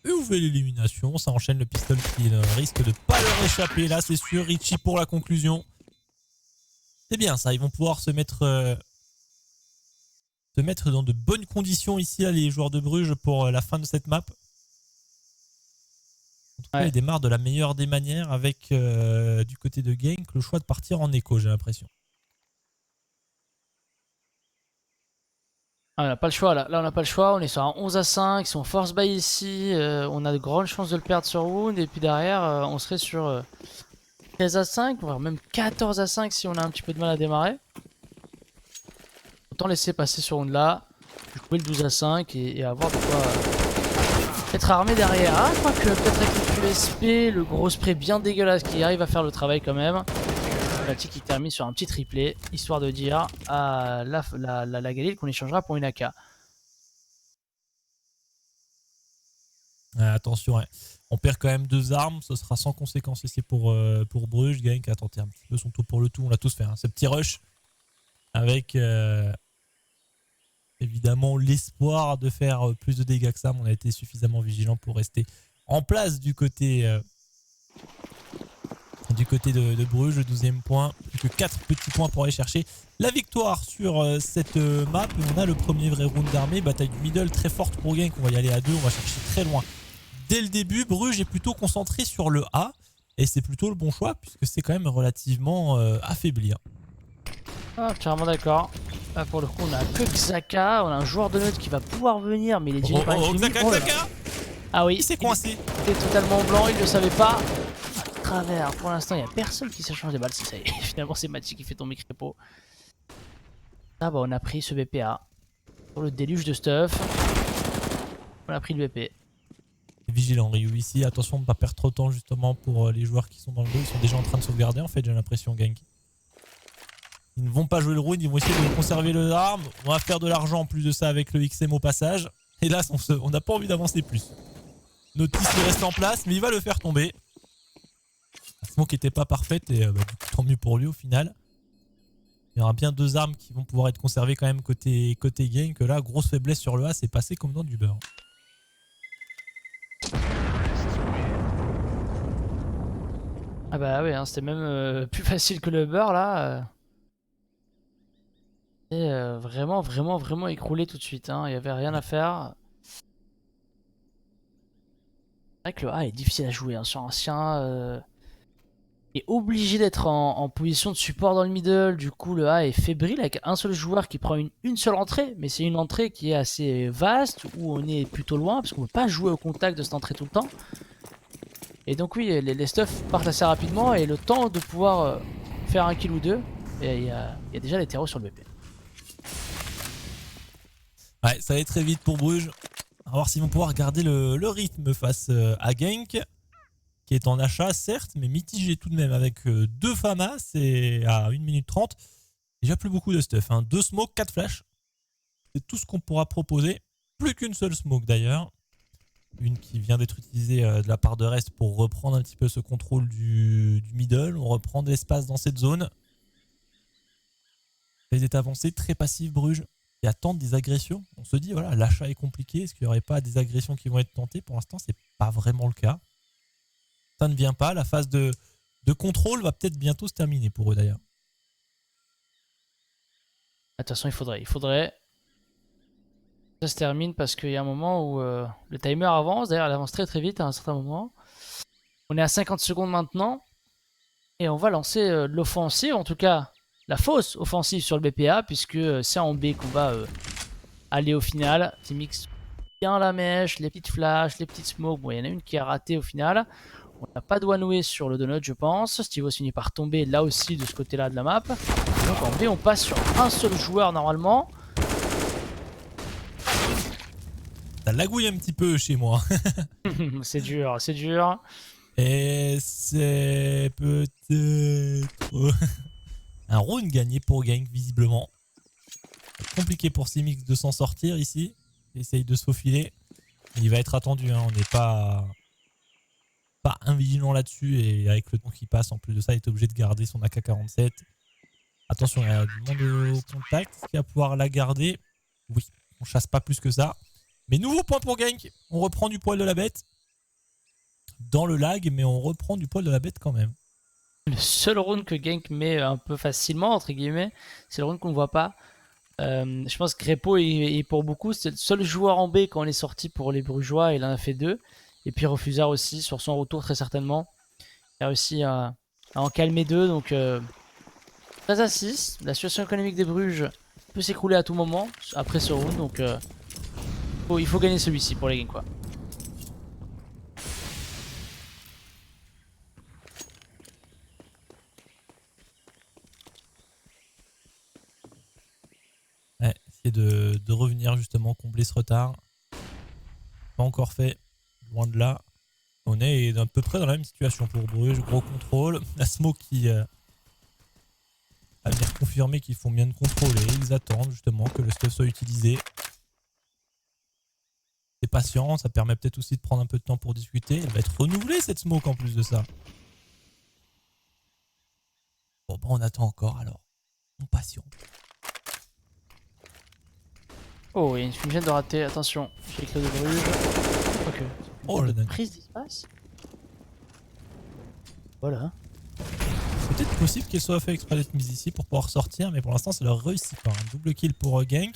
Et vous faites l'élimination, ça enchaîne le pistol qui risque de pas leur échapper là, c'est sûr. Richie pour la conclusion. C'est bien ça, ils vont pouvoir se mettre dans de bonnes conditions ici, là, les joueurs de Bruges, pour la fin de cette map. En tout cas, ils démarrent de la meilleure des manières avec du côté de Genk le choix de partir en écho, j'ai l'impression. Ah, on n'a pas le choix là. Là, on n'a pas le choix. On est sur un 11 à 5. Si on force buy ici, on a de grandes chances de le perdre sur Wound. Et puis derrière, on serait sur 13 à 5, voire même 14 à 5 si on a un petit peu de mal à démarrer. Autant laisser passer sur Wound là. Jouer le 12 à 5 et avoir de quoi être armé derrière. Ah, je crois que peut-être avec le QSP, le gros spray bien dégueulasse qui arrive à faire le travail quand même. Matic qui termine sur un petit triplé, histoire de dire à la Galil qu'on échangera pour une AK. Attention, ouais. On perd quand même 2 armes, ce sera sans conséquence ici pour Bruges. Genk a tenté un petit peu son tour pour le tout, on l'a tous fait. Hein. Ce petit rush avec évidemment l'espoir de faire plus de dégâts que ça, mais on a été suffisamment vigilant pour rester en place du côté de Bruges. Le 12e point, plus que 4 petits points pour aller chercher la victoire sur cette map. Et on a le premier vrai round d'armée, bataille du middle très forte pour Genk. On va y aller à 2, on va chercher très loin. Dès le début, Bruges est plutôt concentré sur le A et c'est plutôt le bon choix puisque c'est quand même relativement affaibli. Hein. Ah, carrément d'accord. Là pour le coup on a que Xhaka, on a un joueur de neutre qui va pouvoir venir mais il est dirigé par une chimie. Xhaka Ah oui, il s'est coincé. Il était totalement blanc, il ne le savait pas. À travers, pour l'instant il n'y a personne qui s'échange des balles, si ça y est. Finalement c'est Mati qui fait tomber Crépo. Ah bah on a pris ce BPA. Pour le déluge de stuff. On a pris le BP. Vigilant Ryu ici, attention de ne pas perdre trop de temps justement pour les joueurs qui sont dans le dos, ils sont déjà en train de sauvegarder en fait j'ai l'impression Genk. Ils ne vont pas jouer le round, ils vont essayer de conserver leurs armes, on va faire de l'argent en plus de ça avec le XM au passage. Et là on n'a pas envie d'avancer plus. Notice il reste en place mais il va le faire tomber. La smoke n'était pas parfaite et du coup, tant mieux pour lui au final. Il y aura bien 2 armes qui vont pouvoir être conservées quand même côté Genk. Là grosse faiblesse sur le A, c'est passé comme dans du beurre. Ah bah oui, hein, c'était même plus facile que le beurre là. Et vraiment écroulé tout de suite. Hein. Il n'y avait rien à faire. C'est vrai que le A est difficile à jouer. Hein. Sur ancien, est obligé d'être en position de support dans le middle. Du coup, le A est fébrile avec un seul joueur qui prend une seule entrée. Mais c'est une entrée qui est assez vaste où on est plutôt loin parce qu'on ne peut pas jouer au contact de cette entrée tout le temps. Et donc oui, les stuffs partent assez rapidement et le temps de pouvoir faire un kill ou deux, il y a déjà les terreaux sur le BP. Ouais, ça va aller très vite pour Bruges. On va voir s'ils vont pouvoir garder le rythme face à Genk, qui est en achat certes, mais mitigé tout de même avec 2 FAMAS et à 1 minute 30. Déjà plus beaucoup de stuff. Hein. 2 smokes, 4 flashs. C'est tout ce qu'on pourra proposer. Plus qu'une seule smoke d'ailleurs. Une qui vient d'être utilisée de la part de Rest pour reprendre un petit peu ce contrôle du middle. On reprend de l'espace dans cette zone. Ils étaient avancés, très passifs Bruges, qui attendent des agressions. On se dit, voilà, l'achat est compliqué. Est-ce qu'il n'y aurait pas des agressions qui vont être tentées? Pour l'instant, c'est pas vraiment le cas. Ça ne vient pas. La phase de contrôle va peut-être bientôt se terminer pour eux d'ailleurs. De toute façon, il faudrait. Ça se termine parce qu'il y a un moment où le timer avance. D'ailleurs, il avance très vite à un certain moment. On est à 50 secondes maintenant. Et on va lancer l'offensive, en tout cas la fausse offensive sur le BPA, puisque c'est en B qu'on va aller au final. Qui mixe bien la mèche, les petites flashs, les petites smokes. Bon, il y en a une qui a raté au final. On n'a pas de one-way sur le donut, je pense. Stivos finit par tomber là aussi de ce côté-là de la map. Donc en B, on passe sur un seul joueur normalement. Ça lagouille un petit peu chez moi. C'est dur, c'est dur. Et c'est peut-être un round gagné pour Genk visiblement. Compliqué pour Simix de s'en sortir ici. Il essaye de se faufiler. Il va être attendu, hein. On n'est pas invigilant là-dessus. Et avec le temps qui passe, en plus de ça, il est obligé de garder son AK-47. Attention, il y a du monde au contact. Est-ce qu'il va pouvoir la garder? Oui, on chasse pas plus que ça. Mais nouveau point pour Genk. On reprend du poil de la bête. Dans le lag, mais on reprend du poil de la bête quand même. Le seul round que Genk met un peu facilement, entre guillemets, c'est le round qu'on ne voit pas. Je pense que Crépo est pour beaucoup. C'est le seul joueur en B quand on est sorti pour les Brugeois. Il en a fait 2. Et puis Refusard aussi, sur son retour très certainement. Il a réussi à en calmer 2. Donc 13 à 6. La situation économique des Bruges peut s'écrouler à tout moment après ce round. Donc il faut gagner celui-ci pour les Genk, quoi. Ouais, essayer de revenir justement combler ce retard. Pas encore fait, loin de là. On est à peu près dans la même situation pour Bruges, gros contrôle. La smoke qui va venir confirmer qu'ils font bien de contrôler. Ils attendent justement que le stuff soit utilisé. t'es patient, ça permet peut-être aussi de prendre un peu de temps pour discuter. Elle va être renouvelée cette smoke en plus de ça. Bon bah on attend encore alors. On patiente. Oh, il y a une fumigène de raté, attention. J'ai écrit de Bruges. Ok. Oh la dingue. Prise d'espace. Voilà. Peut-être possible qu'elle soit fait exprès d'être mise ici pour pouvoir sortir, mais pour l'instant ça leur réussit pas. Un double kill pour Gank.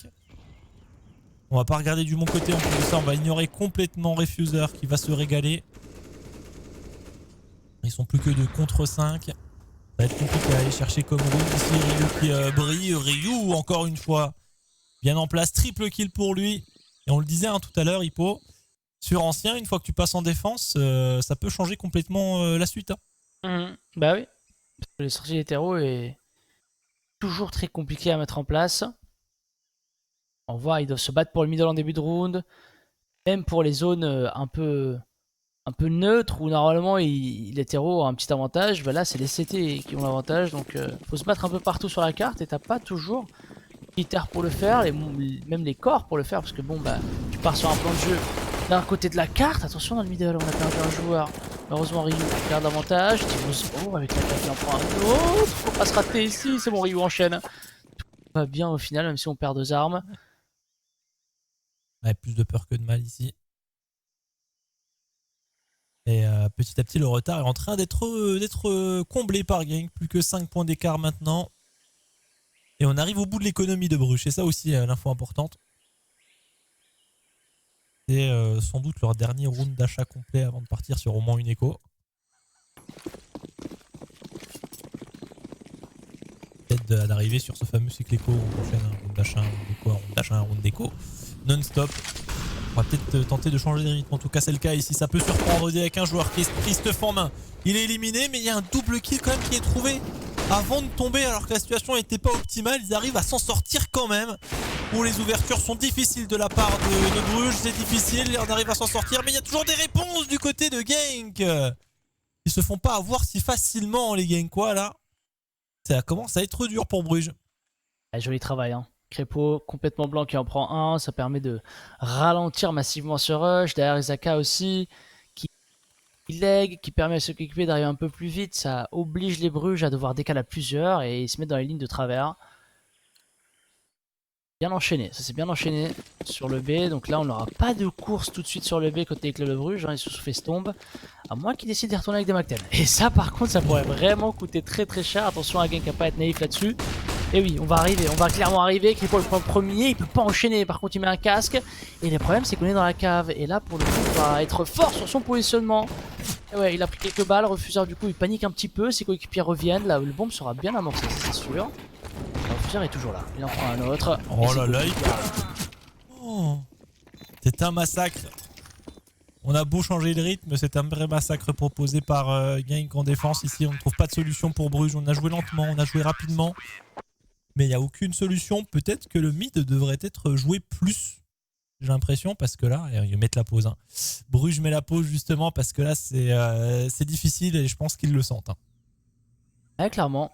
On va pas regarder du bon côté en plus de ça, on va ignorer complètement Refuser qui va se régaler. Ils sont plus que 2 contre 5. Ça va être compliqué à aller chercher comme route ici. Ryu qui brille. Ryu encore une fois bien en place. Triple kill pour lui. Et on le disait hein, tout à l'heure, Hippo. Sur ancien, une fois que tu passes en défense, ça peut changer complètement la suite. Hein. Bah oui. Parce que les sorties hétéro est toujours très compliqué à mettre en place. On voit, ils doivent se battre pour le middle en début de round. Même pour les zones un peu neutres où normalement l'hétéro a un petit avantage. Bah là, c'est les CT qui ont l'avantage. Donc, faut se battre un peu partout sur la carte et t'as pas toujours les terres pour le faire, même les corps pour le faire. Parce que bon, bah, tu pars sur un plan de jeu d'un côté de la carte. Attention, dans le middle, on a perdu un joueur. Heureusement, Ryu garde l'avantage. Oh, avec la carte, il en prend un autre. Faut pas se rater ici. C'est bon, Ryu enchaîne. Tout va bien au final, même si on perd 2 armes. Ouais, plus de peur que de mal ici. Et petit à petit, le retard est en train d'être comblé par Gank. Plus que 5 points d'écart maintenant. Et on arrive au bout de l'économie de Bruges. C'est ça aussi l'info importante. C'est sans doute leur dernier round d'achat complet avant de partir sur au moins une écho. Peut-être d'arriver sur ce fameux cycle écho. On enchaîne un round d'achat, un round d'écho, un round d'achat, un round d'écho. Non-stop. On va peut-être tenter de changer de rythme. En tout cas, c'est le cas ici. Ça peut surprendre avec un joueur qui est Christophe en main. Il est éliminé, mais il y a un double kill quand même qui est trouvé avant de tomber. Alors que la situation n'était pas optimale, ils arrivent à s'en sortir quand même. Bon, les ouvertures sont difficiles de la part de Bruges. C'est difficile, on arrive à s'en sortir. Mais il y a toujours des réponses du côté de Gank. Ils se font pas avoir si facilement, les Gankois, là. Ça commence à être dur pour Bruges. Joli travail, hein. Crépeau complètement blanc qui en prend un, ça permet de ralentir massivement ce rush. Derrière Isaka aussi, qui leg, qui permet à ceux qui équipés d'arriver un peu plus vite. Ça oblige les Bruges à devoir décaler à plusieurs et ils se mettent dans les lignes de travers. Bien enchaîné, ça s'est bien enchaîné sur le B. Donc là, on n'aura pas de course tout de suite sur le B côté Club de Bruges. Hein, ils se festombe, à moins qu'ils décident de retourner avec des McTen. Et ça, par contre, ça pourrait vraiment coûter très très cher. Attention à Gank à pas être naïf là-dessus. Et oui, on va clairement arriver. Crépeau le prend le premier, il peut pas enchaîner. Par contre, il met un casque. Et le problème, c'est qu'on est dans la cave. Et là, pour le coup, il va être fort sur son positionnement. Et ouais, il a pris quelques balles. Refuseur, du coup, il panique un petit peu. Ses coéquipiers reviennent. Là, le bombe sera bien amorcé, c'est sûr. Le refuseur est toujours là. Il en prend un autre. Oh là là, oh, c'est un massacre. On a beau changer le rythme, c'est un vrai massacre proposé par Gank en défense. Ici, on ne trouve pas de solution pour Bruges. On a joué lentement, on a joué rapidement. Mais il n'y a aucune solution. Peut-être que le mid devrait être joué plus. J'ai l'impression, parce que là, ils mettent la pause. Hein. Bruges met la pause justement parce que là, c'est difficile et je pense qu'ils le sentent. Hein. Ouais, clairement.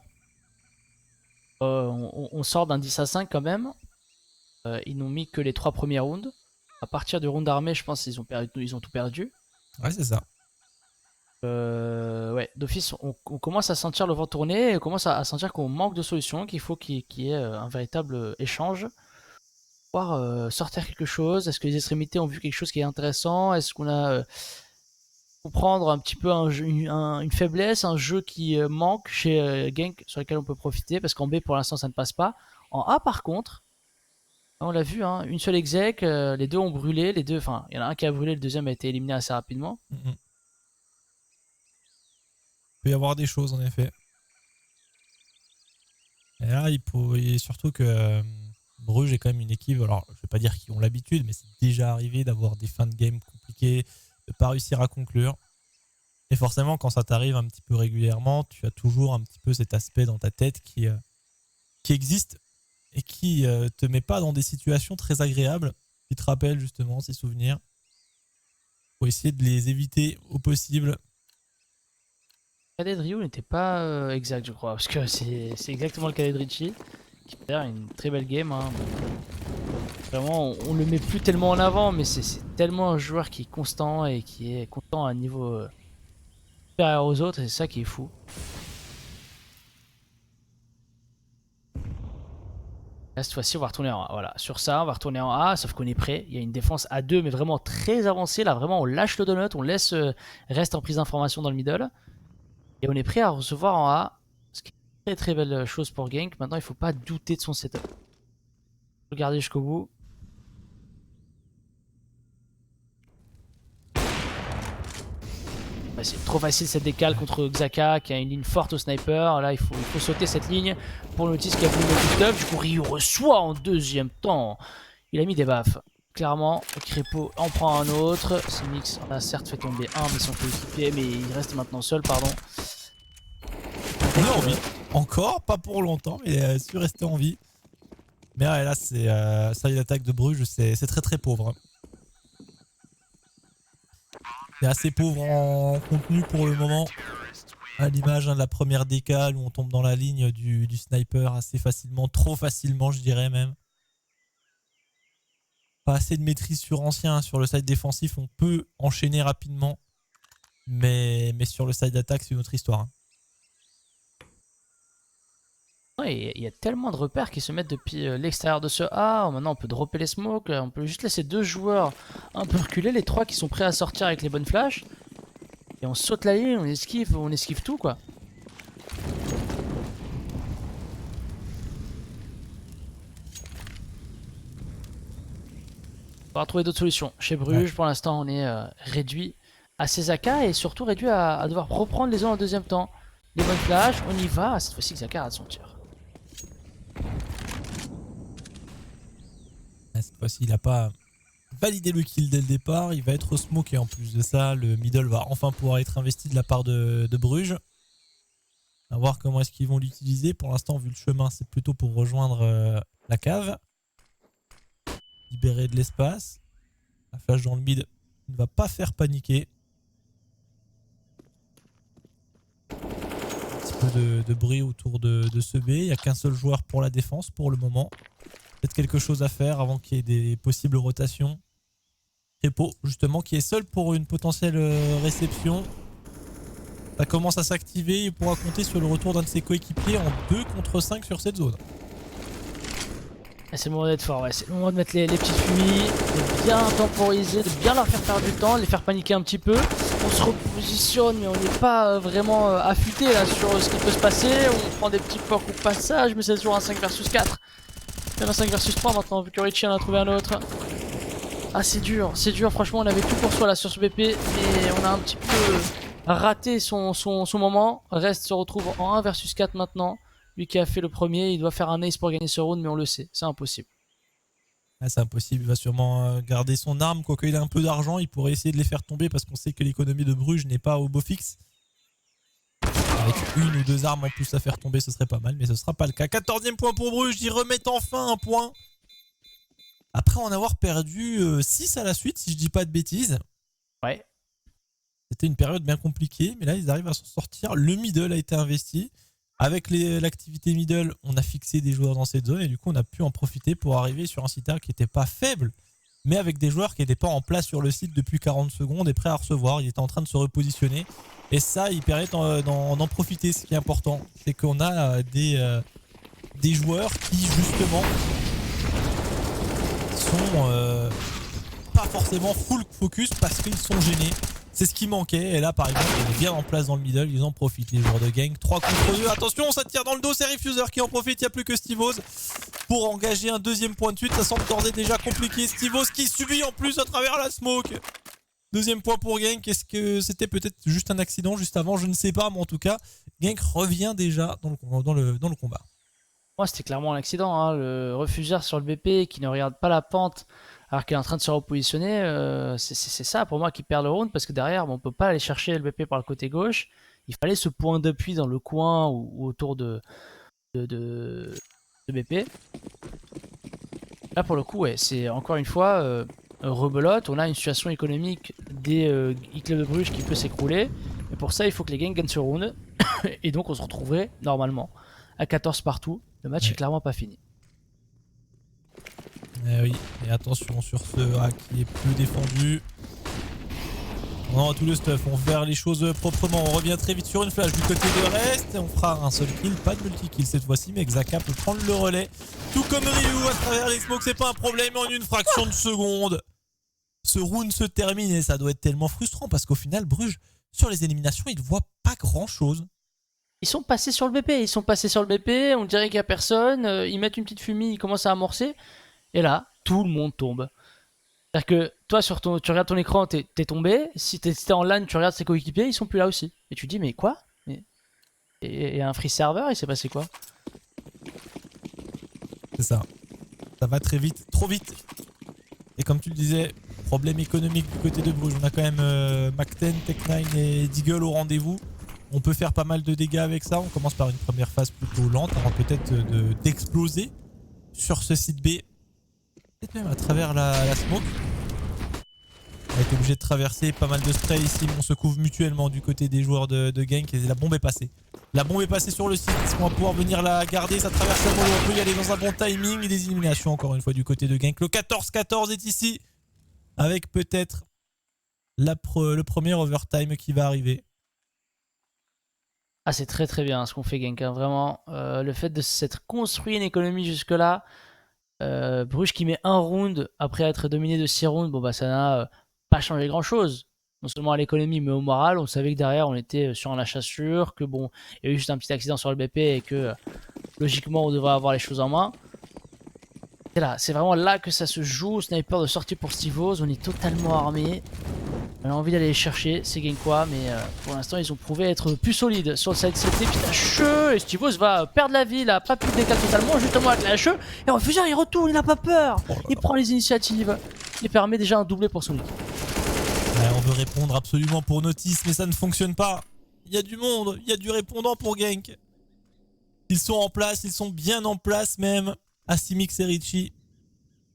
On sort d'un 10 à 5 quand même. Ils n'ont mis que les 3 premiers rounds. À partir du round armé, je pense qu'ils ont tout perdu. Ouais, c'est ça. Ouais, d'office, on commence à sentir le vent tourner et on commence à sentir qu'on manque de solutions, qu'il faut qu'il y ait un véritable échange. Pouvoir sortir quelque chose. Est-ce que les extrémités ont vu quelque chose qui est intéressant? Est-ce qu'on a comprendre un petit peu une faiblesse, un jeu qui manque chez Gank sur lequel on peut profiter? Parce qu'en B pour l'instant ça ne passe pas. En A par contre, on l'a vu, hein, une seule exec, les deux ont brûlé, enfin il y en a un qui a brûlé, le deuxième a été éliminé assez rapidement. Il peut y avoir des choses en effet. Et là, et surtout que Bruges est quand même une équipe, alors je vais pas dire qu'ils ont l'habitude, mais c'est déjà arrivé d'avoir des fins de game compliquées, de pas réussir à conclure. Et forcément, quand ça t'arrive un petit peu régulièrement, tu as toujours un petit peu cet aspect dans ta tête qui existe et qui te met pas dans des situations très agréables, qui te rappellent justement ces souvenirs. Faut essayer de les éviter au possible. Le cadet de Ryu n'était pas exact, je crois, parce que c'est exactement le cadet de Richie qui fait une très belle game. Hein. Vraiment, on le met plus tellement en avant, mais c'est tellement un joueur qui est constant et qui est constant à un niveau supérieur aux autres, et c'est ça qui est fou. Là, cette fois-ci, on va retourner en A. Voilà, sur ça, on va retourner en A, sauf qu'on est prêt. Il y a une défense à 2, mais vraiment très avancée. Là, vraiment, on lâche le donut, on laisse reste en prise d'information dans le middle. Et on est prêt à recevoir en A. Ce qui est une très très belle chose pour Genk. Maintenant, il ne faut pas douter de son setup. Regardez jusqu'au bout. Ouais, c'est trop facile cette décale contre Xhaka qui a une ligne forte au sniper. Là, il faut sauter cette ligne pour Notice qui a voulu mettre du stuff. Du coup, Ryu reçoit en deuxième temps. Il a mis des baffes. Clairement, Crépo en prend un autre. Simix en a certes fait tomber un, mais son coéquipier, mais il reste maintenant seul, pardon. Il a envie. Encore, pas pour longtemps, mais il a su rester en vie. Mais ouais, là, c'est ça y est, l'attaque de Bruges, c'est très très pauvre. Hein. C'est assez pauvre en contenu pour le moment. À l'image de la première décale où on tombe dans la ligne du sniper assez facilement, trop facilement, je dirais même. Pas assez de maîtrise sur ancien. Sur le side défensif, on peut enchaîner rapidement. Mais sur le side d'attaque, c'est une autre histoire. Hein. Ouais, il y a tellement de repères qui se mettent depuis l'extérieur de ce A. Maintenant, on peut dropper les smokes. On peut juste laisser 2 joueurs un peu reculer. Les 3 qui sont prêts à sortir avec les bonnes flashs. Et on saute la ligne, on esquive tout quoi. On va trouver d'autres solutions. Chez Bruges, pour l'instant, on est réduit à ses AK et surtout réduit à devoir reprendre les zones en deuxième temps. Les bonnes flashs, on y va. Cette fois-ci, Xhaka a son tir. Cette fois-ci, il n'a pas validé le kill dès le départ. Il va être smoké en plus de ça. Le middle va enfin pouvoir être investi de la part de Bruges. À voir comment est-ce qu'ils vont l'utiliser. Pour l'instant, vu le chemin, c'est plutôt pour rejoindre la cave. Libérer de l'espace. La flash dans le mid ne va pas faire paniquer. Un petit peu de bruit autour de ce B. Il n'y a qu'un seul joueur pour la défense pour le moment. Peut-être quelque chose à faire avant qu'il y ait des possibles rotations. Crépo, justement, qui est seul pour une potentielle réception. Ça commence à s'activer. Il pourra compter sur le retour d'un de ses coéquipiers en 2 contre 5 sur cette zone. C'est le moment d'être fort, ouais. C'est le moment de mettre les petites fumies, de bien temporiser, de bien leur faire perdre du temps, de les faire paniquer un petit peu. On se repositionne, mais on n'est pas vraiment affûté là sur ce qui peut se passer. On prend des petits pocs au passage, mais c'est toujours un 5 versus 4. Même un 5 versus 3 maintenant, vu que Richie en a trouvé un autre. Ah, c'est dur, franchement, on avait tout pour soi là sur ce BP, mais on a un petit peu raté son moment. Reste se retrouve en 1 versus 4 maintenant. Lui qui a fait le premier, il doit faire un ace pour gagner ce round, mais on le sait, c'est impossible. Ah, c'est impossible, il va sûrement garder son arme, quoique il a un peu d'argent, il pourrait essayer de les faire tomber parce qu'on sait que l'économie de Bruges n'est pas au beau fixe. Avec 1 ou 2 armes en plus à faire tomber, ce serait pas mal, mais ce sera pas le cas. 14e point pour Bruges, ils remettent enfin un point. Après en avoir perdu 6 à la suite, si je dis pas de bêtises. Ouais. C'était une période bien compliquée, mais là ils arrivent à s'en sortir. Le middle a été investi. Avec l'activité middle, on a fixé des joueurs dans cette zone et du coup on a pu en profiter pour arriver sur un site qui n'était pas faible, mais avec des joueurs qui n'étaient pas en place sur le site depuis 40 secondes et prêts à recevoir. Il était en train de se repositionner et ça, il permet d'en profiter. Ce qui est important, c'est qu'on a des joueurs qui justement sont pas forcément full focus parce qu'ils sont gênés. C'est ce qui manquait. Et là, par exemple, il est bien en place dans le middle. Ils en profitent, les joueurs de Genk. 3 contre 2. Attention, ça tire dans le dos. C'est Refuser qui en profite. Il n'y a plus que Stivos pour engager un deuxième point de suite. Ça semble d'ores et déjà compliqué. Stivos qui subit en plus à travers la smoke. Deuxième point pour Genk. Est-ce que c'était peut-être juste un accident juste avant? Je ne sais pas. Mais en tout cas, Genk revient déjà dans le combat. Moi, c'était clairement un accident. Hein. Le refuseur sur le BP qui ne regarde pas la pente alors qu'il est en train de se repositionner, c'est ça pour moi qui perd le round parce que derrière, on peut pas aller chercher le BP par le côté gauche. Il fallait ce point d'appui dans le coin ou autour de BP. Là, pour le coup, ouais, c'est encore une fois rebelote. On a une situation économique des e-clubs de Bruges qui peut s'écrouler. Mais pour ça, il faut que les Genk gagnent ce round. Et donc, on se retrouverait normalement à 14 partout. Le match est clairement pas fini. oui, et attention sur ce A qui est peu défendu. On a tout le stuff, on fait les choses proprement. On revient très vite sur une flash du côté de Rest. On fera un seul kill, pas de multi-kill cette fois-ci, mais Xaka peut prendre le relais. Tout comme Ryu à travers les smokes, c'est pas un problème en une fraction de seconde. Ce round se termine et ça doit être tellement frustrant parce qu'au final, Bruges, sur les éliminations, il ne voit pas grand-chose. Ils sont passés sur le BP, on dirait qu'il n'y a personne, ils mettent une petite fumée, ils commencent à amorcer, et là, tout le monde tombe. C'est-à-dire que toi, tu regardes ton écran, t'es tombé, si t'es en LAN, tu regardes tes coéquipiers, ils sont plus là aussi. Et tu te dis, mais quoi? Et un free server, il s'est passé quoi? C'est ça. Ça va très vite, trop vite. Et comme tu le disais, problème économique du côté de Bruges. On a quand même Mac10, Tech9 et Deagle au rendez-vous. On peut faire pas mal de dégâts avec ça. On commence par une première phase plutôt lente avant peut-être d'exploser sur ce site B. Peut-être même à travers la smoke. On a été obligé de traverser pas mal de sprays ici. On se couvre mutuellement du côté des joueurs de Genk et la bombe est passée. La bombe est passée sur le site. On va pouvoir venir la garder. Ça traverse le mollo. On peut y aller dans un bon timing. Et des éliminations encore une fois du côté de Genk. Le 14-14 est ici. Avec peut-être le premier overtime qui va arriver. Ah, c'est très très bien ce qu'on fait Genk, hein. Vraiment, le fait de s'être construit une économie jusque-là, Bruges qui met un round après être dominé de 6 rounds, bon bah ça n'a pas changé grand-chose. Non seulement à l'économie mais au moral, on savait que derrière on était sur un achat sûr, que bon, il y a eu juste un petit accident sur le BP et que logiquement on devrait avoir les choses en main. Et là, c'est vraiment là que ça se joue, sniper de sortie pour Stivos, on est totalement armé. On a envie d'aller les chercher, c'est Genkois, mais pour l'instant ils ont prouvé être plus solides sur le side CT. Putain, HE, et Stivos va perdre la vie, il a pas pu le décaler totalement, justement avec la HE. Et Refuseur il retourne, il n'a pas peur, il prend les initiatives, il permet déjà un doublé pour son équipe. Ouais, on veut répondre absolument pour Notice, mais ça ne fonctionne pas. Il y a du monde, il y a du répondant pour Genk. Ils sont en place, ils sont bien en place même. Asimix et Richie.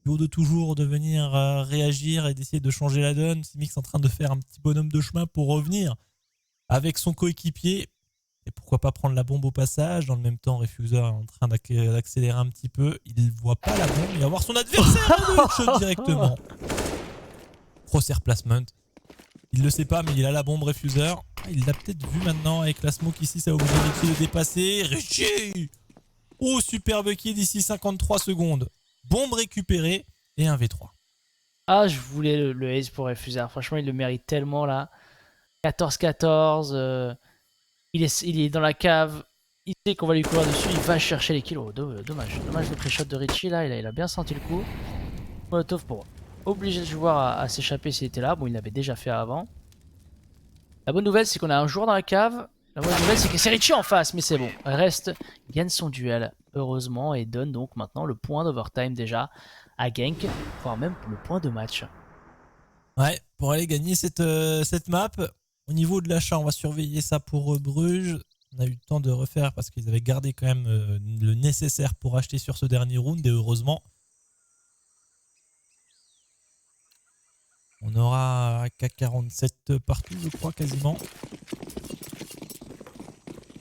De toujours de venir réagir et d'essayer de changer la donne. Simix en train de faire un petit bonhomme de chemin pour revenir avec son coéquipier. Et pourquoi pas prendre la bombe au passage. Dans le même temps, Refuseur est en train d'accélérer un petit peu. Il ne voit pas la bombe et avoir son adversaire en shot directement. Crosshair placement. Il le sait pas, mais il a la bombe Refuseur. Il l'a peut-être vu maintenant avec la smoke ici. Ça a obligé Richie de dépasser. Richie! Oh, superbe kill d'ici 53 secondes. Bombe récupérée et un V3. Ah, je voulais le ace pour Refuseur. Franchement, il le mérite tellement là. 14-14. Il est dans la cave. Il sait qu'on va lui courir dessus. Il va chercher les kills. Oh, dommage le pré-shot de Richie là. Il a bien senti le coup. Molotov pour obliger le joueur à s'échapper s'il était là. Bon, il l'avait déjà fait avant. La bonne nouvelle, c'est qu'on a un joueur dans la cave. La bonne nouvelle, c'est que c'est Richie en face. Mais c'est bon. Reste gagne son duel. Heureusement, et donne donc maintenant le point d'overtime déjà à Genk, voire même le point de match. Ouais, pour aller gagner cette map. Au niveau de l'achat, on va surveiller ça pour Bruges. On a eu le temps de refaire parce qu'ils avaient gardé quand même le nécessaire pour acheter sur ce dernier round et heureusement. On aura AK-47 partout, je crois, quasiment.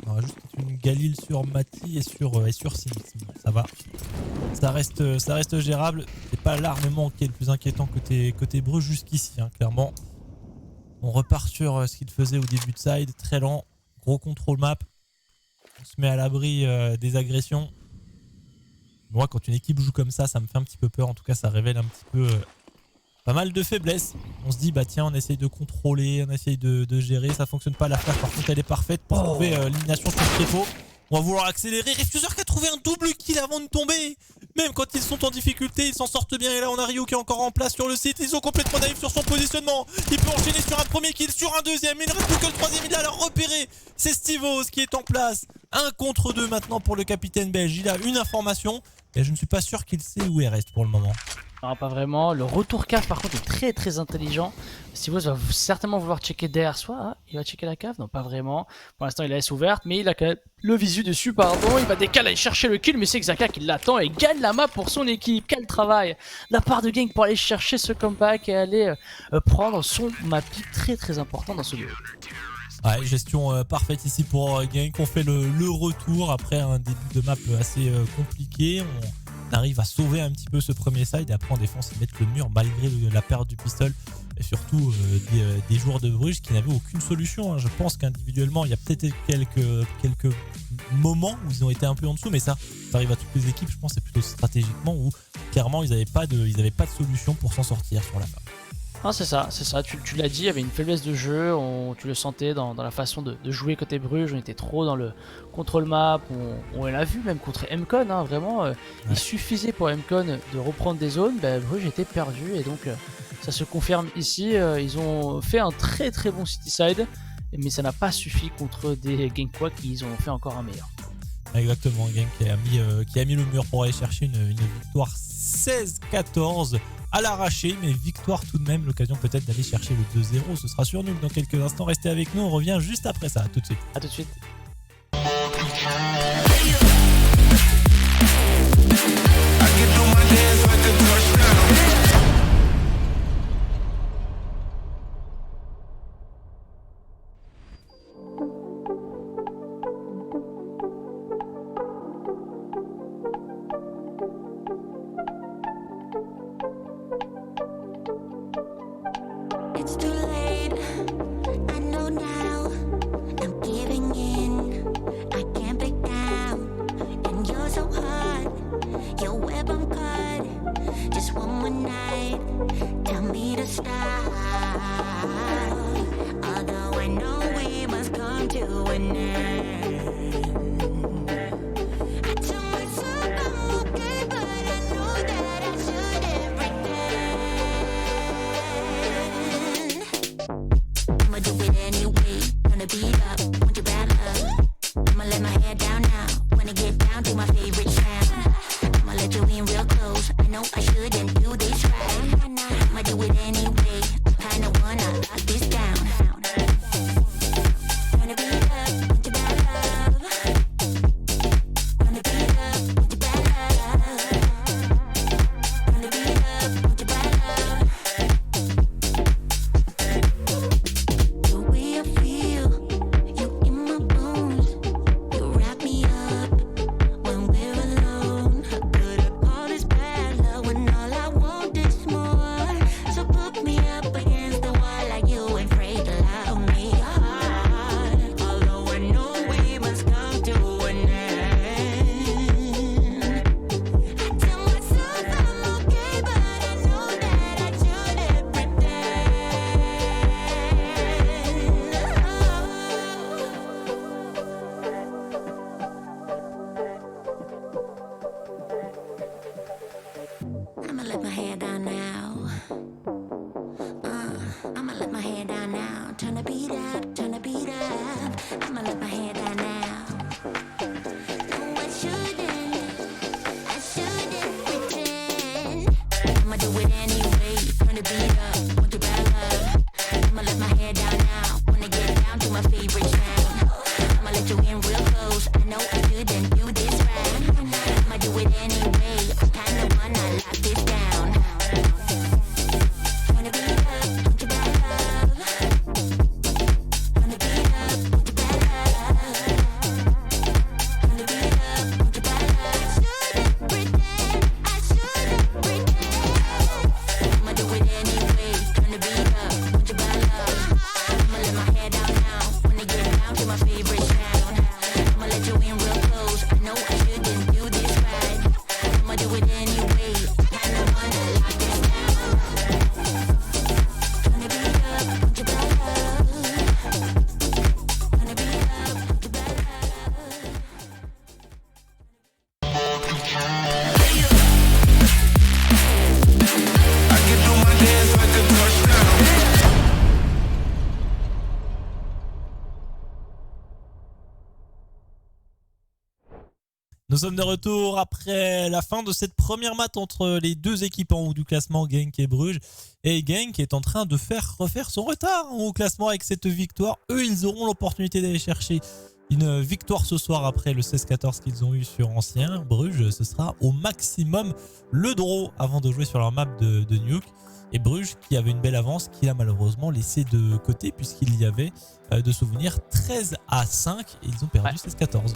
On aura juste une Galil sur Mati et sur Simix. Ça va. Ça reste gérable. C'est pas l'armement qui est le plus inquiétant côté Bruges jusqu'ici, hein, clairement. On repart sur ce qu'il faisait au début de side. Très lent. Gros contrôle map. On se met à l'abri des agressions. Moi, quand une équipe joue comme ça me fait un petit peu peur. En tout cas, ça révèle un petit peu pas mal de faiblesses. On se dit, bah tiens, on essaye de contrôler, on essaye de gérer. Ça fonctionne pas. La flash, par contre, elle est parfaite pour trouver l'élimination sur le trépeau. On va vouloir accélérer. Refuseur qui a trouvé un double kill avant de tomber. Même quand ils sont en difficulté, ils s'en sortent bien. Et là, on a Ryu qui est encore en place sur le site. Ils sont complètement naïfs sur son positionnement. Il peut enchaîner sur un premier kill, sur un deuxième. Il ne reste plus que le troisième. Il a alors repéré. C'est Stivos qui est en place. 1 contre 2 maintenant pour le capitaine belge. Il a une information. Et je ne suis pas sûr qu'il sait où il reste pour le moment. Non, pas vraiment. Le retour cave, par contre, est très très intelligent. Stivos va certainement vouloir checker derrière soi. Ah, il va checker la cave? Non, pas vraiment. Pour l'instant, il la laisse ouverte, mais il a quand même le visu dessus, pardon. Il va décaler, aller chercher le kill, mais c'est Xaka qui l'attend et gagne la map pour son équipe. Quel travail de la part de Genk pour aller chercher ce comeback et aller prendre son map pick très très important dans ce duel. Ouais, gestion parfaite ici pour Genk. On fait le retour après un début de map assez compliqué. arrive à sauver un petit peu ce premier side et après en défense ils mettent le mur malgré la perte du pistol et surtout des joueurs de Bruges qui n'avaient aucune solution. Je pense qu'individuellement il y a peut-être quelques moments où ils ont été un peu en dessous, mais ça arrive à toutes les équipes. Je pense que c'est plutôt stratégiquement où clairement ils n'avaient pas de solution pour s'en sortir sur la fin. Non, c'est ça, tu l'as dit, il y avait une faiblesse de jeu, tu le sentais dans la façon de jouer côté Bruges, on était trop dans le contrôle map, on l'a vu même contre MCon, hein, vraiment, il suffisait pour MCon de reprendre des zones, Bruges était perdu et donc ça se confirme ici, ils ont fait un très très bon city side, mais ça n'a pas suffi contre des Genkois qui ils ont fait encore un meilleur. Exactement, Genk qui a mis le mur pour aller chercher une victoire 16-14 à l'arraché, mais victoire tout de même, l'occasion peut-être d'aller chercher le 2-0. Ce sera sur nous dans quelques instants. Restez avec nous, on revient juste après ça. À tout de suite. A tout de suite. I can do my dance like a touchdown. It's too late. I know now. I'm giving in. I can't break down. And you're so hot. Your web I'm caught. Just one more night. Tell me to stop. Although I know we must come to an end. I tell myself I'm okay, but I know that I shouldn't pretend. I'ma do it anyway. Gonna beat up, want your bad love. I'ma let my hair down now. Wanna get down to my favorite sound. I'ma let you in real close. I know I shouldn't do this right. I'ma do it anyway. I kinda wanna lock this down. Gonna beat up, want your bad love. Gonna beat up, want your bad love. Gonna beat up, want your bad love. The way I feel, you in my bones. You wrap me up when we're alone. How could I call this bad love when all I want is more? So put me up against the wall like you ain't afraid to love me hard. Although I know we must come to an end. I tell myself I'm okay, but I know that I shouldn't pretend. I'ma let my hair down now. I'ma let my hair down now. Turn the beat up, turn the beat up. I'ma let my hair down now. No, I shouldn't pretend. I'ma do it anyway. Turn the beat up, want your bad love. I'ma let my hair down now. Wanna get down to my favorite sound. I'ma let you in real close. I know I shouldn't do this right. I'ma do it anyway. I kinda wanna lock this down. Turn the beat up, want your bad love. Turn the beat up, want your bad love. Turn the beat up, want your bad love. I shouldn't pretend. I'ma do it anyway. Turn the beat up, want your bad love. I'ma let my hair down now. Wanna get down to my favorite sound. I'ma let you in real close. I know I shouldn't do this right. I'ma do it anyway. Kinda wanna lock this down. Turn the beat up, want your bad love. Turn the beat up, want your bad love. I can do my dance like a touchdown. Nous sommes de retour après la fin de cette première match entre les deux équipes en haut du classement, Genk et Bruges. Et Genk est en train de refaire son retard en haut classement avec cette victoire. Eux, ils auront l'opportunité d'aller chercher une victoire ce soir après le 16-14 qu'ils ont eu sur Ancien. Bruges, ce sera au maximum le draw avant de jouer sur leur map de Nuke. Et Bruges qui avait une belle avance qu'il a malheureusement laissé de côté puisqu'il y avait de souvenirs 13-5 et ils ont perdu 16-14.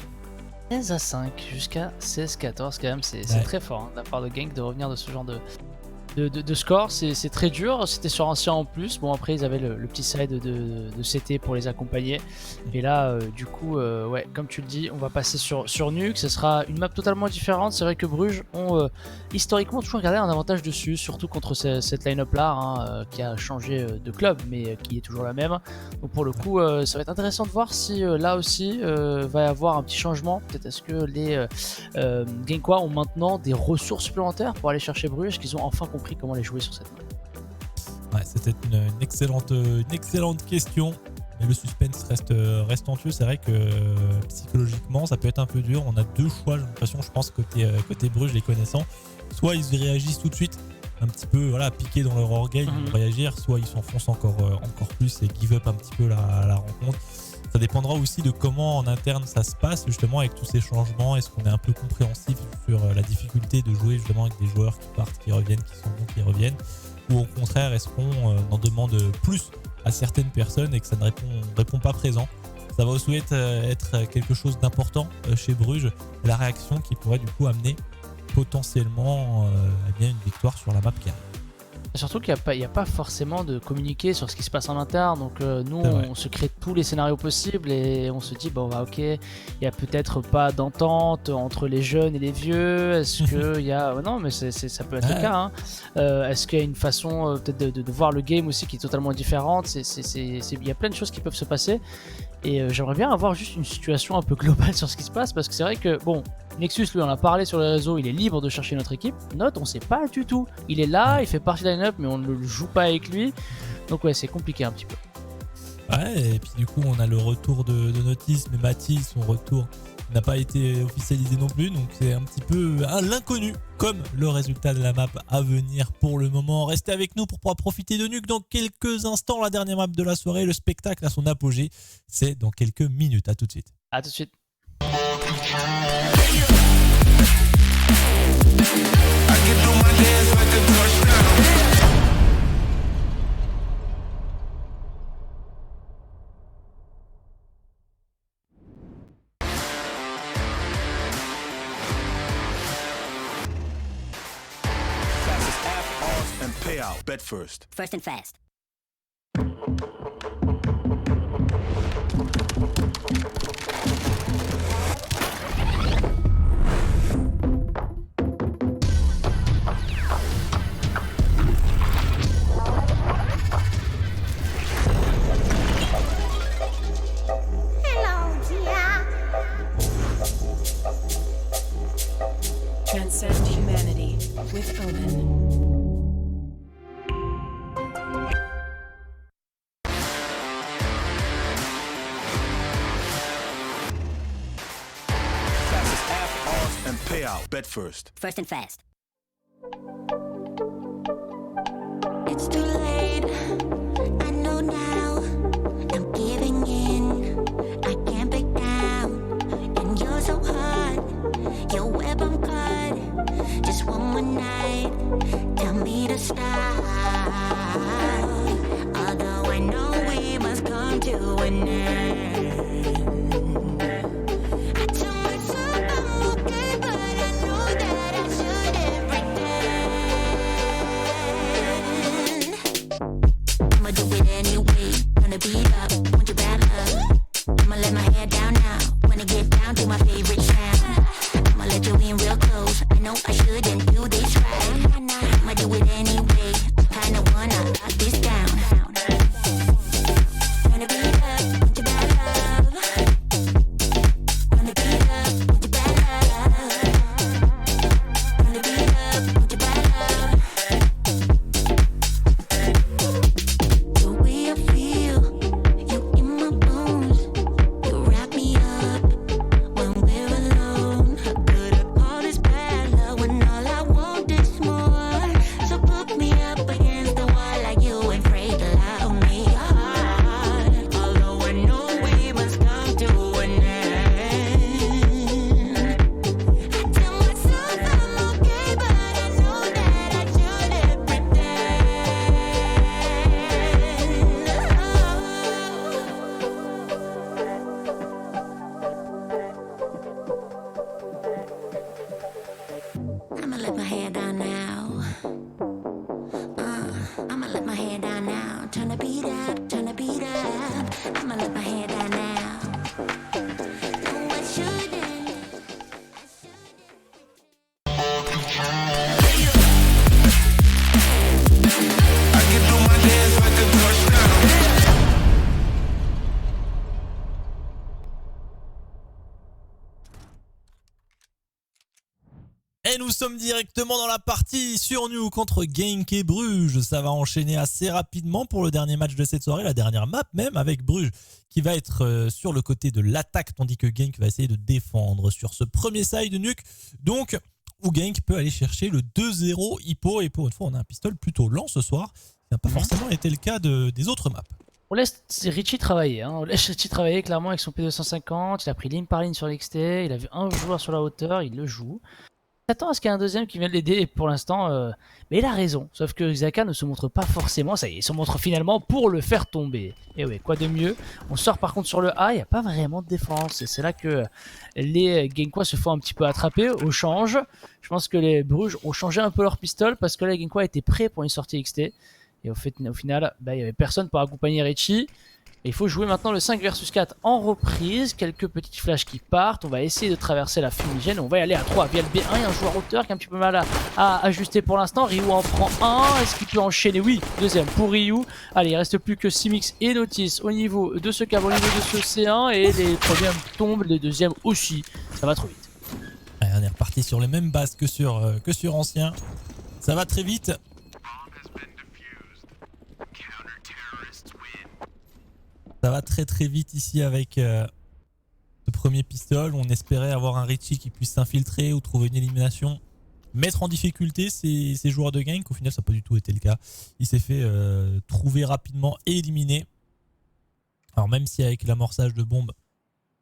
16-5 jusqu'à 16-14 quand même, c'est Ouais. très fort de la part de Genk de revenir de ce genre de score, c'est très dur, c'était sur ancien en plus, bon après ils avaient le petit side de CT pour les accompagner, et là du coup ouais comme tu le dis, on va passer sur Nuke, ce sera une map totalement différente, c'est vrai que Bruges ont historiquement toujours gardé un avantage dessus, surtout contre cette line-up là qui a changé de club mais qui est toujours la même, donc pour le coup ça va être intéressant de voir si là aussi va y avoir un petit changement, peut-être est-ce que les Genkois ont maintenant des ressources supplémentaires pour aller chercher Bruges, qu'ils ont enfin compris comment les jouer sur cette map. Ouais, c'était une excellente question. Mais le suspense reste entieux. C'est vrai que psychologiquement, ça peut être un peu dur. On a deux choix, j'ai l'impression, je pense, côté Bruges, les connaissant. Soit ils réagissent tout de suite, un petit peu piqués dans leur orgueil pour réagir, soit ils s'enfoncent encore plus et give up un petit peu la rencontre. Ça dépendra aussi de comment en interne ça se passe justement avec tous ces changements. Est-ce qu'on est un peu compréhensif sur la difficulté de jouer justement avec des joueurs qui partent, qui reviennent, qui sont bons, qui reviennent, ou au contraire est-ce qu'on en demande plus à certaines personnes et que ça ne répond pas présent. Ça va aussi être quelque chose d'important chez Bruges, la réaction qui pourrait du coup amener potentiellement une victoire sur la map qui arrive. Surtout qu'il n'y a pas forcément de communiquer sur ce qui se passe en interne, donc nous on se crée tous les scénarios possibles et on se dit bon bah ok, il n'y a peut-être pas d'entente entre les jeunes et les vieux, est-ce qu'il y a... non mais ça peut être le cas, est-ce qu'il y a une façon peut-être de voir le game aussi qui est totalement différente, il y a plein de choses qui peuvent se passer. Et j'aimerais bien avoir juste une situation un peu globale sur ce qui se passe, parce que c'est vrai que, bon, Nexus, lui, on a parlé sur les réseaux, il est libre de chercher notre équipe. Note, on sait pas du tout. Il est là, il fait partie de la line-up, mais on ne le joue pas avec lui. Donc ouais, c'est compliqué un petit peu. Ouais, et puis du coup, on a le retour de Notice, mais Mathis, son retour n'a pas été officialisé non plus, donc c'est un petit peu l'inconnu, comme le résultat de la map à venir pour le moment. Restez avec nous pour pouvoir profiter de Nuke dans quelques instants. La dernière map de la soirée, le spectacle à son apogée, c'est dans quelques minutes. À tout de suite. À tout de suite. I can do my dance like a touchdown. Fastest app, odds, and payout. Bet first. First and fast. Transcend humanity with Omen. Fastest app, odds, and payout. Bet first. First and fast. It's too late. I know now. I'm giving in. I can't back down. And you're so hot. Your web I'm caught. Just one more night. Tell me to stop. Although I know we must come to an end. I tell myself I'm okay, but I know that I shouldn't pretend. I'ma do it anyway. Gonna beat up, want your bad love. I'ma let my hair down now. Wanna get down to my favorite sound. I'ma let you in real close. I know I shouldn't do this right. I'ma do it anyway. I kinda wanna lock this down. Gonna beat up, want your bad love. Gonna beat up, want your bad love. Gonna beat up, want your bad love. The way I feel, tryna beat up, tryna beat up. I'ma let my hair down now. No, I shouldn't. I can do my dance like a touchdown. Et nous sommes directement dans la partie sur New contre Genk et Bruges. Ça va enchaîner assez rapidement pour le dernier match de cette soirée, la dernière map même, avec Bruges qui va être sur le côté de l'attaque, tandis que Genk va essayer de défendre sur ce premier side de Nuke. Donc, où Genk peut aller chercher le 2-0 hippo. Et pour une fois, on a un pistol plutôt lent ce soir. Ça n'a pas forcément été le cas des autres maps. On laisse Richie travailler, hein. On laisse Richie travailler clairement avec son P250. Il a pris ligne par ligne sur l'XT. Il a vu un joueur sur la hauteur, il le joue. Il s'attend à ce qu'il y ait un deuxième qui vienne l'aider. Et pour l'instant, mais il a raison. Sauf que Xhaka ne se montre pas forcément. Ça y est, il se montre finalement pour le faire tomber. Et ouais, quoi de mieux. On sort par contre sur le A. Il n'y a pas vraiment de défense. Et c'est là que les Genkois se font un petit peu attraper au change. Je pense que les Bruges ont changé un peu leur pistol parce que là, les Genkois étaient prêts pour une sortie XT. Et au final, il n'y avait personne pour accompagner Richie. Et il faut jouer maintenant le 5 versus 4 en reprise. Quelques petites flashs qui partent. On va essayer de traverser la fumigène. On va y aller à 3 via le B1. Il y a un joueur hauteur qui a un petit peu mal à ajuster pour l'instant. Ryu en prend un. Est-ce qu'il peut enchaîner? Oui, deuxième pour Ryu. Allez, il reste plus que Simix et Notice au niveau de ce câble, au niveau de ce C1. Et les premiers tombent, les deuxièmes aussi. Ça va trop vite. Ouais, on est reparti sur les mêmes bases que sur Ancien. Ça va très vite. Ça va très très vite ici avec ce premier pistol. On espérait avoir un Richie qui puisse s'infiltrer ou trouver une élimination. Mettre en difficulté ces joueurs de Genk. Au final, ça n'a pas du tout été le cas. Il s'est fait trouver rapidement et éliminer. Alors même si avec l'amorçage de bombes,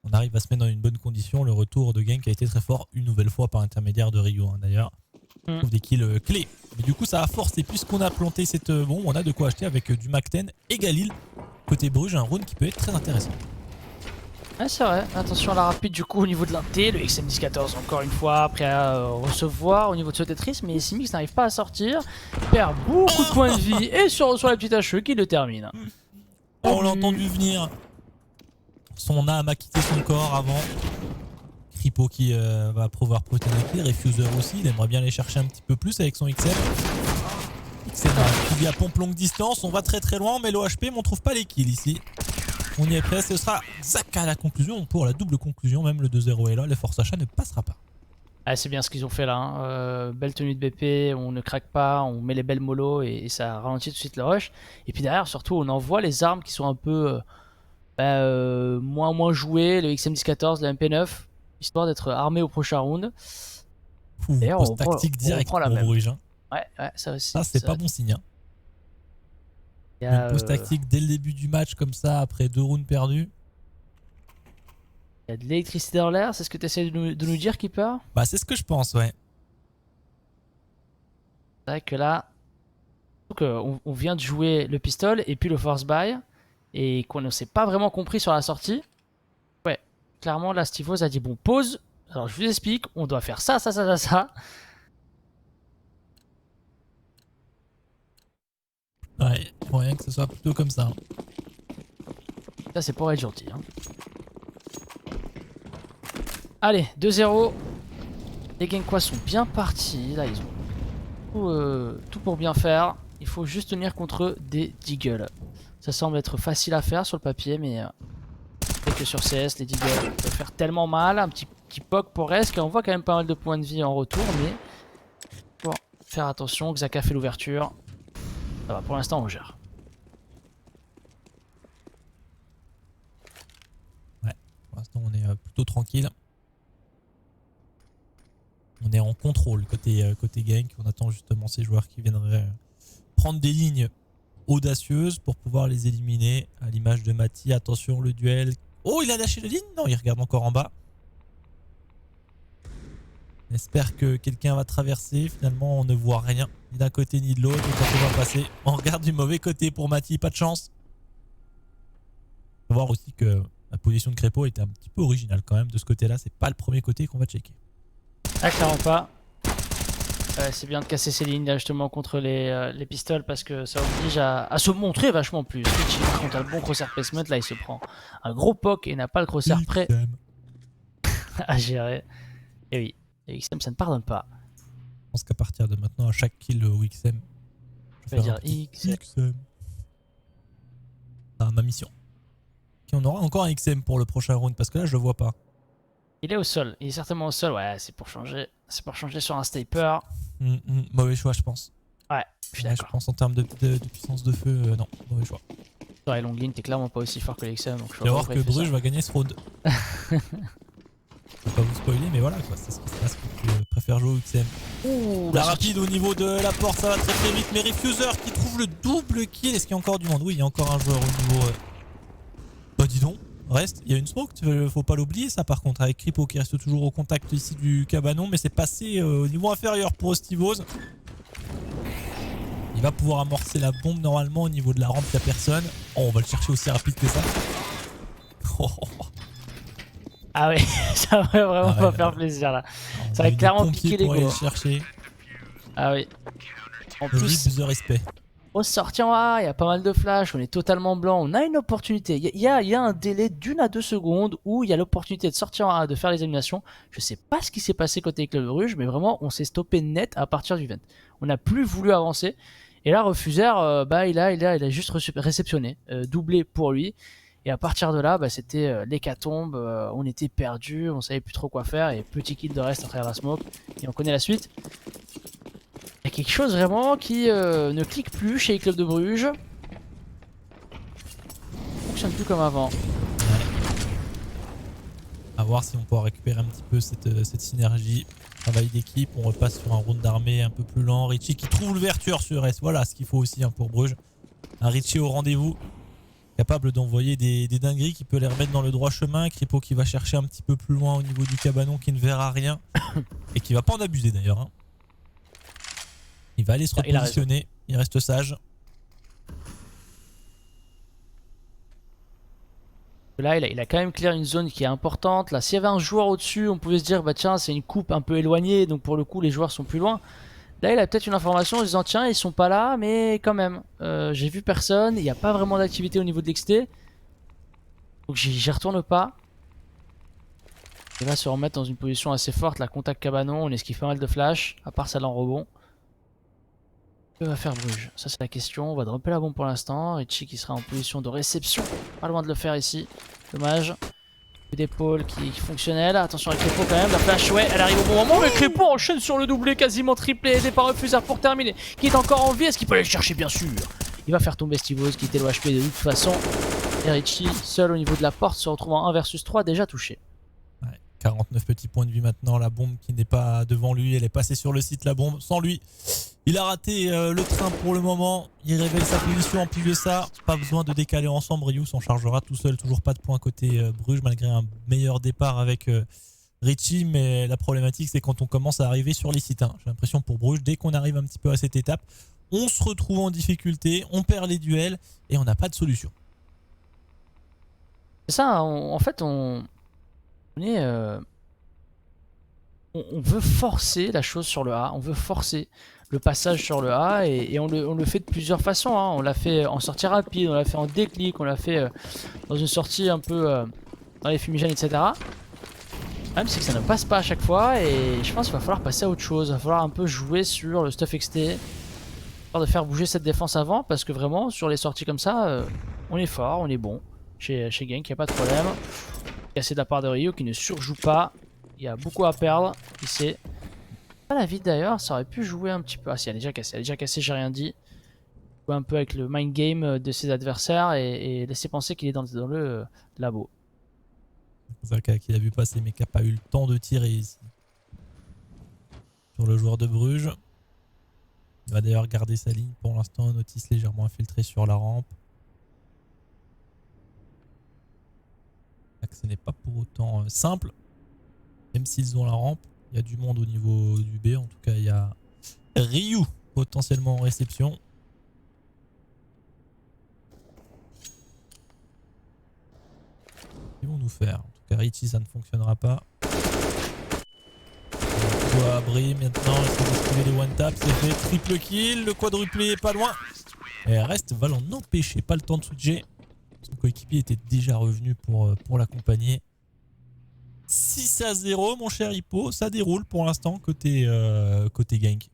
on arrive à se mettre dans une bonne condition, le retour de Genk a été très fort une nouvelle fois par l'intermédiaire de Ryu. D'ailleurs, on trouve des kills clés. Mais du coup, ça a forcé. Puisqu'on a planté cette bombe, on a de quoi acheter avec du Mac-10 et Galil. Côté Bruges, un round qui peut être très intéressant. Ouais, c'est vrai. Attention à la rapide du coup au niveau de l'inté. Le XM1014 encore une fois prêt à recevoir au niveau de ce Tetris. Mais Simix n'arrive pas à sortir. Il perd beaucoup de points de vie. Et sur la petite HE qui le termine. On l'a entendu venir. Son âme a quitté son corps avant. Kripo qui va pouvoir protéger un kill. Refuser aussi. Il aimerait bien aller chercher un petit peu plus avec son XM. XM qui à pompe longue distance. On va très très loin. Mais l'OHP, mais on trouve pas les kills ici. On y est prêt. Ce sera Xhaka à la conclusion. Pour la double conclusion, même le 2-0 est là. L'effort Sacha ne passera pas. Ah, c'est bien ce qu'ils ont fait là. Hein. Belle tenue de BP. On ne craque pas. On met les belles mollos. Et ça ralentit tout de suite le rush. Et puis derrière, surtout, on envoie les armes qui sont un peu moins jouées. Le XM1014, le MP9. Histoire d'être armé au prochain round. Post tactique direct pour Bruges. Hein. Ouais, ça aussi. Ça, c'est pas bon signe. Hein. Une pause tactique dès le début du match, comme ça, après 2 rounds perdus. Il y a de l'électricité dans l'air, c'est ce que tu essaies de nous dire, Keeper? Bah, c'est ce que je pense, ouais. C'est vrai que là, on vient de jouer le pistol et puis le force buy, et qu'on ne s'est pas vraiment compris sur la sortie. Ouais, clairement, là, Stivos a dit bon, pause. Alors, je vous explique, on doit faire ça. Ouais, pour rien que ce soit plutôt comme ça. Ça, c'est pour être gentil. Hein. Allez, 2-0. Les Genkois sont bien partis. Là, ils ont tout pour bien faire. Il faut juste tenir contre des Deagles. Ça semble être facile à faire sur le papier, mais c'est que sur CS, les Deagles peuvent faire tellement mal. Un petit poke pour Resk. On voit quand même pas mal de points de vie en retour, mais bon, faire attention. Xhaka fait l'ouverture. Ça va, pour l'instant, on gère. Ouais, pour l'instant, on est plutôt tranquille. On est en contrôle côté Genk. On attend justement ces joueurs qui viendraient prendre des lignes audacieuses pour pouvoir les éliminer. À l'image de Mati, attention le duel. Oh, il a lâché la ligne? Non, il regarde encore en bas. On espère que quelqu'un va traverser. Finalement, on ne voit rien, ni d'un côté ni de l'autre. Et quand on va passer, on regarde du mauvais côté pour Mati. Pas de chance. Il faut voir aussi que la position de Crépo était un petit peu originale quand même de ce côté-là. C'est pas le premier côté qu'on va checker. Ah, clairement pas. c'est bien de casser ces lignes là justement contre les pistoles parce que ça oblige à se montrer vachement plus. Richie, par contre, a le bon crosshair placement, là il se prend un gros poke et n'a pas le crosshair prêt XM. à gérer. Et oui, et XM ça ne pardonne pas. Je pense qu'à partir de maintenant, à chaque kill au XM, Je vais dire XM. XM. Ah, ma mission. Ok, on aura encore un XM pour le prochain round parce que là je le vois pas. Il est au sol, il est certainement au sol, ouais, c'est pour changer. C'est pour changer sur un sniper. Mauvais choix, je pense. Ouais, je suis Ouais, je d'accord. pense en termes de puissance de feu, non, mauvais choix. Sur les longues lignes, t'es clairement pas aussi fort que l'XM. Donc je Tu vas vois voir pas que pourquoi il fait Bruges ça. va gagner ce round. Je vais pas vous spoiler, mais voilà, quoi, c'est ce qui se passe quand tu préfères jouer au XM. Ouh, La la sortie. rapide au niveau de la porte, ça va très très vite. Mais Refuser qui trouve le double kill. Est-ce qu'il y a encore du monde? Oui, il y a encore un joueur au niveau. Bah, dis donc, reste. Il y a une smoke, faut pas l'oublier, ça par contre. Avec Kripo qui reste toujours au contact ici du cabanon. Mais c'est passé au niveau inférieur pour Ostivos. Il va pouvoir amorcer la bombe normalement au niveau de la rampe, il n'y a personne. Oh, on va le chercher aussi rapide que ça. Oh, oh, oh. Ah ouais, ça va vraiment Ah pas ouais, faire ouais. plaisir là. On Ça a va eu des clairement pompiers piquer les pour aller go. le chercher. Ah oui. En plus, Rip the respect. grosse sortie en A, il y a pas mal de flash, on est totalement blanc, on a une opportunité. Il y a un délai d'1 à 2 secondes où il y a l'opportunité de sortir en A, de faire les éliminations. Je sais pas ce qui s'est passé côté Club Bruges, mais vraiment on s'est stoppé net à partir du vent. On n'a plus voulu avancer. Et là, Refuser, bah, il a juste réceptionné, doublé pour lui. Et à partir de là, bah, c'était l'hécatombe, on était perdus, on savait plus trop quoi faire. Et petit kill de reste à travers la smoke. Et on connaît la suite. Il y a quelque chose vraiment qui ne clique plus chez les clubs de Bruges. Ça fonctionne plus comme avant. À voir si on pourra récupérer un petit peu cette synergie. Travail d'équipe, on repasse sur un round d'armée un peu plus lent. Richie qui trouve l'ouverture sur S. Voilà ce qu'il faut aussi pour Bruges. Un Richie au rendez-vous. Capable d'envoyer des dingueries qui peut les remettre dans le droit chemin. Kripo qui va chercher un petit peu plus loin au niveau du cabanon qui ne verra rien. Et qui va pas en abuser d'ailleurs. Hein. Il va aller se Il a repositionner. Il reste sage. Là, il a quand même clear une zone qui est importante. Là, s'il y avait un joueur au-dessus, on pouvait se dire, bah tiens, c'est une coupe un peu éloignée, donc pour le coup, les joueurs sont plus loin. Là, il a peut-être une information en disant, tiens, ils sont pas là, mais quand même, j'ai vu personne, il n'y a pas vraiment d'activité au niveau de l'XT. Donc j'y retourne pas. Il va se remettre dans une position assez forte, la contact cabanon, on esquive pas mal de flash, à part celle en rebond. Que va faire Bruges? Ça c'est la question, on va dropper la bombe pour l'instant. Richie qui sera en position de réception, pas loin de le faire ici, dommage. Coup d'épaule qui fonctionnait là, attention avec Kripo quand même, la flash ouais elle arrive au bon moment mais Kripo enchaîne sur le doublé quasiment triplé, aidé par Refuser pour terminer, qui est encore en vie, est-ce qu'il peut aller le chercher? Bien sûr. Il va faire tomber Stivos qui était le HP de toute façon. Et Richie seul au niveau de la porte se retrouve en 1 versus 3 déjà touché. 49 petits points de vie maintenant, la bombe qui n'est pas devant lui, elle est passée sur le site la bombe, sans lui. Il a raté le train pour le moment, il révèle sa position en plus de ça, pas besoin de décaler ensemble, Ryu s'en chargera tout seul, toujours pas de points côté Bruges malgré un meilleur départ avec Richie, mais la problématique c'est quand on commence à arriver sur les sites. Hein. J'ai l'impression pour Bruges, dès qu'on arrive un petit peu à cette étape, on se retrouve en difficulté, on perd les duels et on n'a pas de solution. C'est ça, en fait on est... on veut forcer la chose sur le A, on veut forcer le passage sur le A et on le fait de plusieurs façons. Hein. On l'a fait en sortie rapide, on l'a fait en déclic, on l'a fait dans une sortie un peu dans les fumigènes, etc. Le problème c'est que ça ne passe pas à chaque fois et je pense qu'il va falloir passer à autre chose. Il va falloir un peu jouer sur le stuff XT, de faire bouger cette défense avant parce que vraiment sur les sorties comme ça, on est fort, on est bon. Chez Genk, il n'y a pas de problème. Cassé de la part de Ryu qui ne surjoue pas. Il y a beaucoup à perdre. Il sait. Pas la vie d'ailleurs, ça aurait pu jouer un petit peu. Ah si, elle est déjà cassée, j'ai rien dit. Jouer un peu avec le mind game de ses adversaires et laisser penser qu'il est dans le labo. Zaka qui l'a vu passer mais qui n'a pas eu le temps de tirer ici. Sur le joueur de Bruges. Il va d'ailleurs garder sa ligne pour l'instant. Notice légèrement infiltré sur la rampe. Ce n'est pas pour autant simple. Même s'ils ont la rampe, il y a du monde au niveau du B. En tout cas, il y a Ryu potentiellement en réception. Ils vont nous faire. En tout cas, Richie, ça ne fonctionnera pas. à Brie maintenant, essaie d'esquiver les one-tap, c'est fait, triple kill, le quadruplé est pas loin. Et reste va l'en empêcher, pas le temps de switcher. Son coéquipier était déjà revenu pour l'accompagner. 6-0 mon cher Hippo, ça déroule pour l'instant côté gank.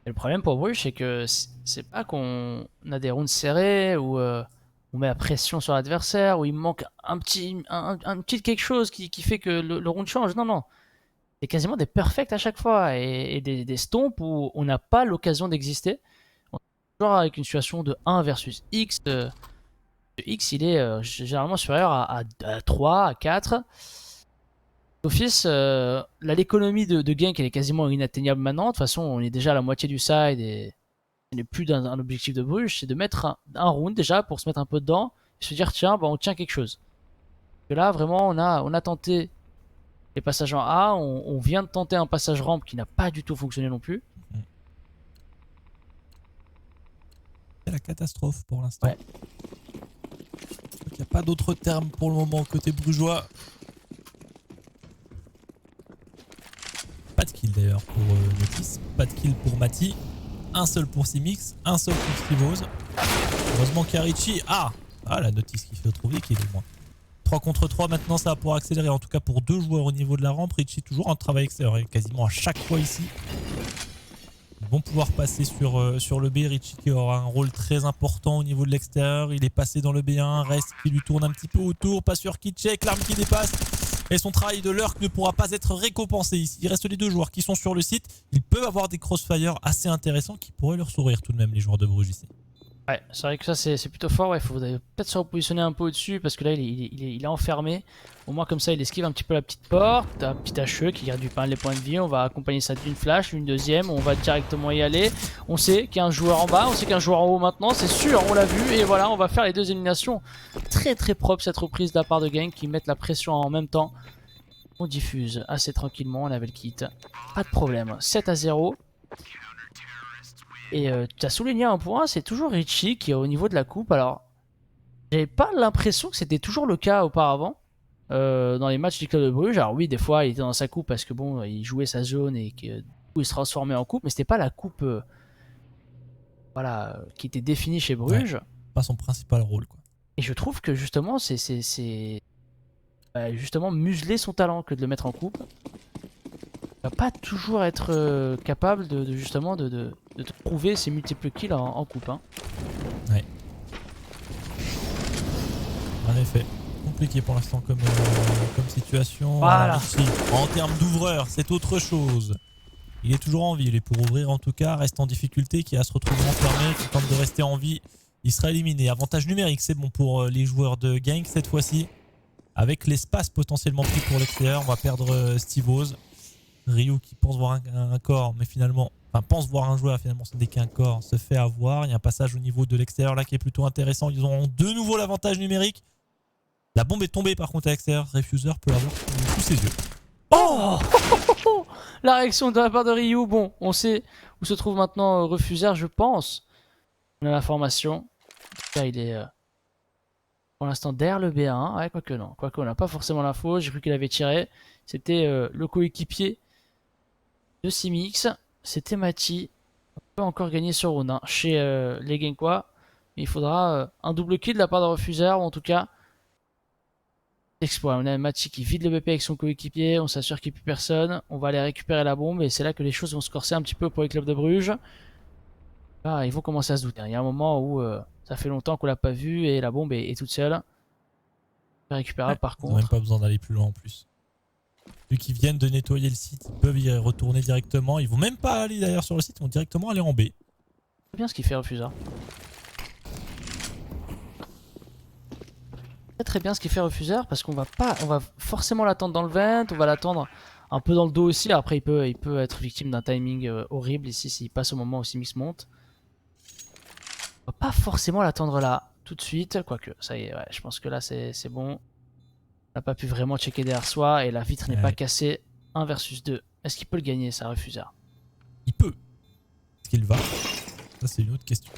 Et le problème pour Bruges, c'est que c'est pas qu'on a des rounds serrés ou on met la pression sur l'adversaire, ou il manque un petit quelque chose qui fait que le round change. Non, non. C'est quasiment des perfects à chaque fois et des stomps où on n'a pas l'occasion d'exister. On est toujours avec une situation de 1 versus X. X, il est généralement supérieur à 3, à 4. D'office, l'économie de gank elle est quasiment inatteignable maintenant. De toute façon, on est déjà à la moitié du side et ce n'est plus un objectif de Bruges, c'est de mettre un round déjà pour se mettre un peu dedans et se dire tiens, bah, on tient quelque chose. Et là, vraiment, on a tenté les passages en A, on vient de tenter un passage rampe qui n'a pas du tout fonctionné non plus. C'est la catastrophe pour l'instant. Ouais. Il n'y a pas d'autre terme pour le moment côté brugeois. Pas de kill d'ailleurs pour Notice, pas de kill pour Mati. Un seul pour Simix, un seul pour Stivos. Heureusement qu'Arichi. Ah, la Notice qui fait trouver qu'il est moins. 3 contre 3 maintenant, ça va pouvoir accélérer. En tout cas pour 2 joueurs au niveau de la rampe. Richie toujours un travail accéléré quasiment à chaque fois ici. Ils vont pouvoir passer sur le B. Richie qui aura un rôle très important au niveau de l'extérieur. Il est passé dans le B1. Reste qui lui tourne un petit peu autour. Pas sûr qu'il check. L'arme qui dépasse. Et son travail de lurk ne pourra pas être récompensé ici. Il reste les 2 joueurs qui sont sur le site. Ils peuvent avoir des crossfire assez intéressants qui pourraient leur sourire tout de même, les joueurs de Bruges ici. Ouais, c'est vrai que ça c'est plutôt fort. Il faudrait peut-être se repositionner un peu au-dessus parce que là il est enfermé. Au moins comme ça il esquive un petit peu la petite porte. Un petit HE qui réduit pas les points de vie. On va accompagner ça d'une flash, une deuxième. On va directement y aller. On sait qu'il y a un joueur en bas, on sait qu'il y a un joueur en haut maintenant. C'est sûr, on l'a vu. Et voilà, on va faire les 2 éliminations. Très très propre cette reprise de la part de Gang qui mettent la pression en même temps. On diffuse assez tranquillement, on avait le kit. Pas de problème. 7-0. Et tu as souligné un point, c'est toujours Richie qui est au niveau de la coupe. Alors, j'avais pas l'impression que c'était toujours le cas auparavant dans les matchs du club de Bruges. Alors oui, des fois, il était dans sa coupe parce que bon, il jouait sa zone et que du coup, il se transformait en coupe. Mais c'était pas la coupe voilà, qui était définie chez Bruges. Ouais, pas son principal rôle, quoi. Et je trouve que justement, c'est justement museler son talent que de le mettre en coupe. Il va pas toujours être capable justement de te prouver ses multiples kills en coupe. Hein. Ouais. En effet, compliqué pour l'instant comme situation. Voilà. En termes d'ouvreur, c'est autre chose. Il est toujours en vie, il est pour ouvrir en tout cas, reste en difficulté, qui va se retrouver enfermé, qui tente de rester en vie. Il sera éliminé. Avantage numérique, c'est bon pour les joueurs de Gang cette fois-ci. Avec l'espace potentiellement pris pour l'extérieur, on va perdre Stivos. Ryu qui pense voir un corps, mais finalement, enfin pense voir un joueur, finalement ce n'est qu'un corps, se fait avoir. Il y a un passage au niveau de l'extérieur là qui est plutôt intéressant. Ils auront de nouveau l'avantage numérique. La bombe est tombée par contre à l'extérieur. Refuser peut l'avoir sous ses yeux. Oh la réaction de la part de Ryu. Bon, on sait où se trouve maintenant Refuser, je pense. On a l'information. En tout cas, il est pour l'instant derrière le B1. Ouais, quoique non. Quoique on n'a pas forcément l'info. J'ai cru qu'il avait tiré. C'était le coéquipier de Simix. C'était Mati. On peut encore gagner sur round 1 chez les Genkois. Mais il faudra un double kill de la part de Refuser. Ou en tout cas, exploit. On a Mati qui vide le BP avec son coéquipier. On s'assure qu'il n'y a plus personne. On va aller récupérer la bombe. Et c'est là que les choses vont se corser un petit peu pour les clubs de Bruges. Là, ils vont commencer à se douter. Il y a un moment où ça fait longtemps qu'on l'a pas vue. Et la bombe est toute seule. Récupérable par contre. Ils n'ont même pas besoin d'aller plus loin en plus. Vu qu'ils viennent de nettoyer le site, ils peuvent y retourner directement. Ils vont même pas aller d'ailleurs sur le site, ils vont directement aller en B. C'est bien ce qu'il fait Refuser. Très bien ce qu'il fait Refuser parce qu'on va forcément l'attendre dans le vent, on va l'attendre un peu dans le dos aussi. Après il peut être victime d'un timing horrible ici s'il passe au moment où Simix monte. On va pas forcément l'attendre là tout de suite, quoique ça y est, ouais, je pense que là c'est bon. On n'a pas pu vraiment checker derrière soi et la vitre n'est pas cassée. 1 versus 2. Est-ce qu'il peut le gagner ça, Refuser? Il peut. Est-ce qu'il va? Ça c'est une autre question.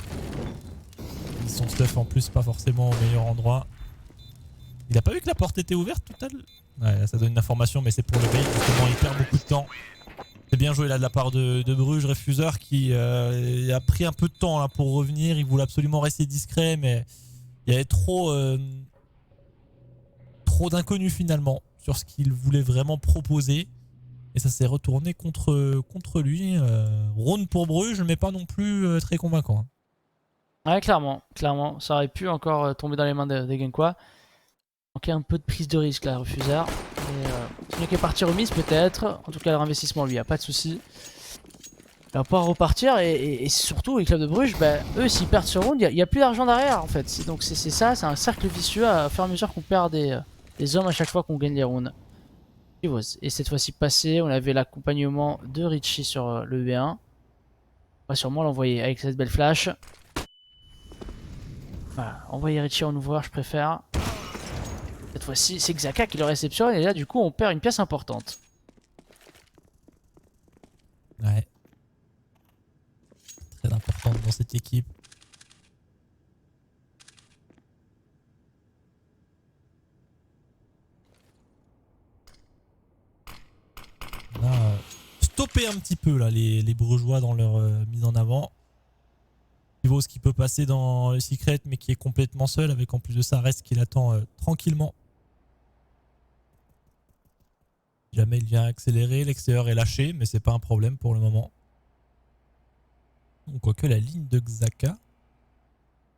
Son stuff en plus pas forcément au meilleur endroit. Il a pas vu que la porte était ouverte tout à l'heure? Ouais, ça donne une information mais c'est pour le bait. Justement il perd beaucoup de temps. C'est bien joué là de la part de Bruges, Refuseur qui a pris un peu de temps là, pour revenir. Il voulait absolument rester discret, mais il y avait trop d'inconnus finalement sur ce qu'il voulait vraiment proposer. Et ça s'est retourné contre lui. Rhône pour Bruges, mais pas non plus très convaincant. Ouais, clairement, ça aurait pu encore tomber dans les mains des Genkois. Manquait un peu de prise de risque là, Refuseur. C'est qui est parti remise peut-être. En tout cas, leur investissement lui, y a pas de souci. Il va pouvoir repartir et surtout les clubs de Bruges, bah, eux s'ils perdent ce round, il n'y a plus d'argent derrière en fait. Donc c'est ça, c'est un cercle vicieux à faire à mesure qu'on perd des hommes à chaque fois qu'on gagne les rounds. Et cette fois-ci passé, on avait l'accompagnement de Richie sur le V1. On va sûrement l'envoyer avec cette belle flash. Voilà, envoyer Richie en ouvreur, je préfère. Cette fois-ci, c'est Xhaka qui le réceptionne et là du coup on perd une pièce importante. Ouais. Très importante dans cette équipe. On a stoppé un petit peu là, les Brugeois dans leur mise en avant. Stivos qui peut passer dans le secret mais qui est complètement seul avec en plus de ça Rest qui l'attend tranquillement. Si jamais il vient accélérer, l'extérieur est lâché mais c'est pas un problème pour le moment. Quoique la ligne de Xhaka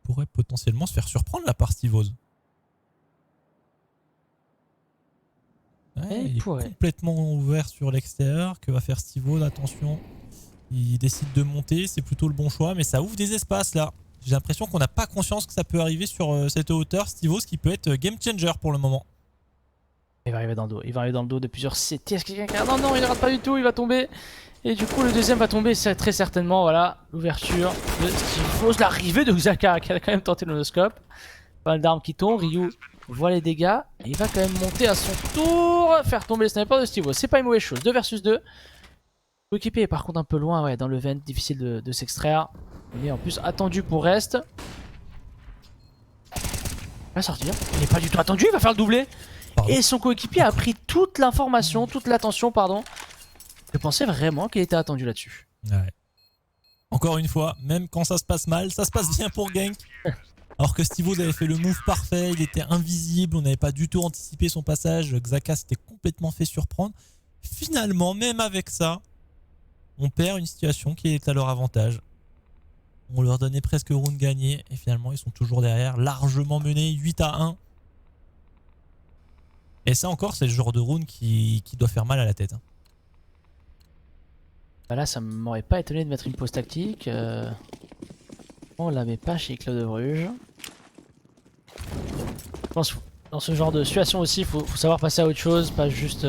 pourrait potentiellement se faire surprendre là par Stivos. Ouais, il est complètement ouvert sur l'extérieur. Que va faire Stivos? Attention. Il décide de monter. C'est plutôt le bon choix. Mais ça ouvre des espaces là. J'ai l'impression qu'on n'a pas conscience que ça peut arriver sur cette hauteur. Stivos qui peut être game changer pour le moment. Il va arriver dans le dos. Il va arriver dans le dos de plusieurs CT. Est-ce que quelqu'un... Non, il ne rate pas du tout. Il va tomber. Et du coup, le deuxième va tomber très certainement. Voilà, l'ouverture de Stivos. L'arrivée de Xhaka qui a quand même tenté le no-scope. Pas mal d'armes qui tombent. Ryu voit les dégâts. Et il va quand même monter à son tour. Faire tomber le sniper de Stivos. C'est pas une mauvaise chose. 2 versus 2. L'équipe est par contre un peu loin, ouais, dans le vent. Difficile de s'extraire. Il est en plus attendu pour reste. Il va sortir. Il n'est pas du tout attendu. Il va faire le doublé. Et son coéquipier a pris toute l'information, toute l'attention, pardon. Je pensais vraiment qu'il était attendu là-dessus. Ouais. Encore une fois, même quand ça se passe mal, ça se passe bien pour Genk. Alors que Stivos avait fait le move parfait, il était invisible, on n'avait pas du tout anticipé son passage. Xhaka s'était complètement fait surprendre. Finalement, même avec ça, on perd une situation qui est à leur avantage. On leur donnait presque round gagné et finalement ils sont toujours derrière, largement menés 8-1. Et ça encore, c'est le genre de round qui doit faire mal à la tête. Bah là, ça m'aurait pas étonné de mettre une pause tactique. On la met pas chez Club de Bruges. Je pense que dans ce genre de situation aussi, il faut savoir passer à autre chose, pas juste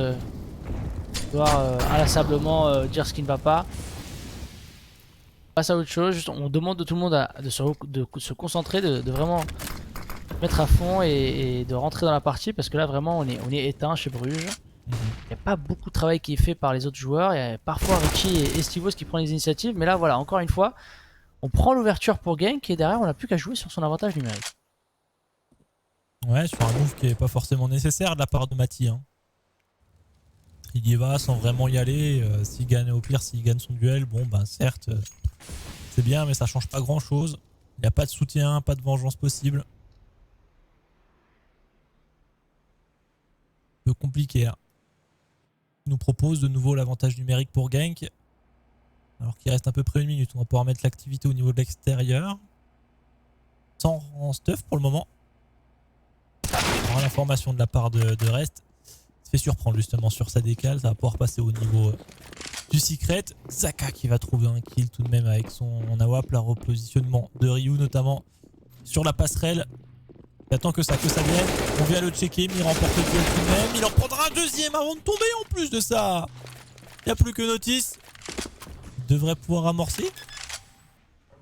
devoir inlassablement dire ce qui ne va pas. Passe à autre chose, juste, on demande de tout le monde de se concentrer, de vraiment mettre à fond et de rentrer dans la partie parce que là vraiment on est éteint chez Bruges. Il n'y a pas beaucoup de travail qui est fait par les autres joueurs. Il y a parfois Richie et Stivos qui prennent les initiatives, mais là voilà, encore une fois, on prend l'ouverture pour Genk et derrière on n'a plus qu'à jouer sur son avantage numérique. Ouais, sur un move qui n'est pas forcément nécessaire de la part de Mati. Hein. Il y va sans vraiment y aller. S'il gagne, au pire, s'il gagne son duel, bon ben certes, c'est bien, mais ça change pas grand chose. Il n'y a pas de soutien, pas de vengeance possible. Un peu compliqué là. Il nous propose de nouveau l'avantage numérique pour Genk. Alors qu'il reste à peu près 1 minute. On va pouvoir mettre l'activité au niveau de l'extérieur. Sans stuff pour le moment. Alors, l'information de la part de Rest. Se fait surprendre justement sur sa décale. Ça va pouvoir passer au niveau du secret. Xhaka qui va trouver un kill tout de même avec son AWP. Le repositionnement de Ryu notamment sur la passerelle. Il attend que ça vienne. On vient le checker, mais il remporte le duel tout de même. Il en prendra un deuxième avant de tomber en plus de ça. Il n'y a plus que Notice. Il devrait pouvoir amorcer.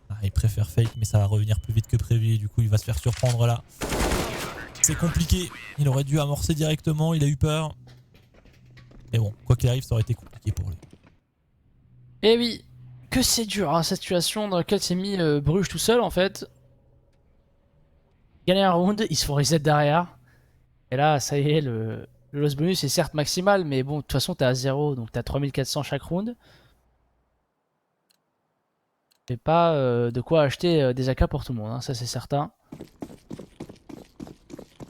Ah, il préfère fake, mais ça va revenir plus vite que prévu. Et du coup, il va se faire surprendre là. C'est compliqué. Il aurait dû amorcer directement. Il a eu peur. Mais bon, quoi qu'il arrive, ça aurait été compliqué pour lui. Et oui, que c'est dur hein, cette situation dans laquelle s'est mis Bruges tout seul en fait. Gagner un round, ils se font reset derrière. Et là, ça y est, Le loss bonus est certes maximal, mais bon, de toute façon, t'es à 0, donc t'as 3400 chaque round. C'est pas de quoi acheter des AK pour tout le monde, hein, ça c'est certain.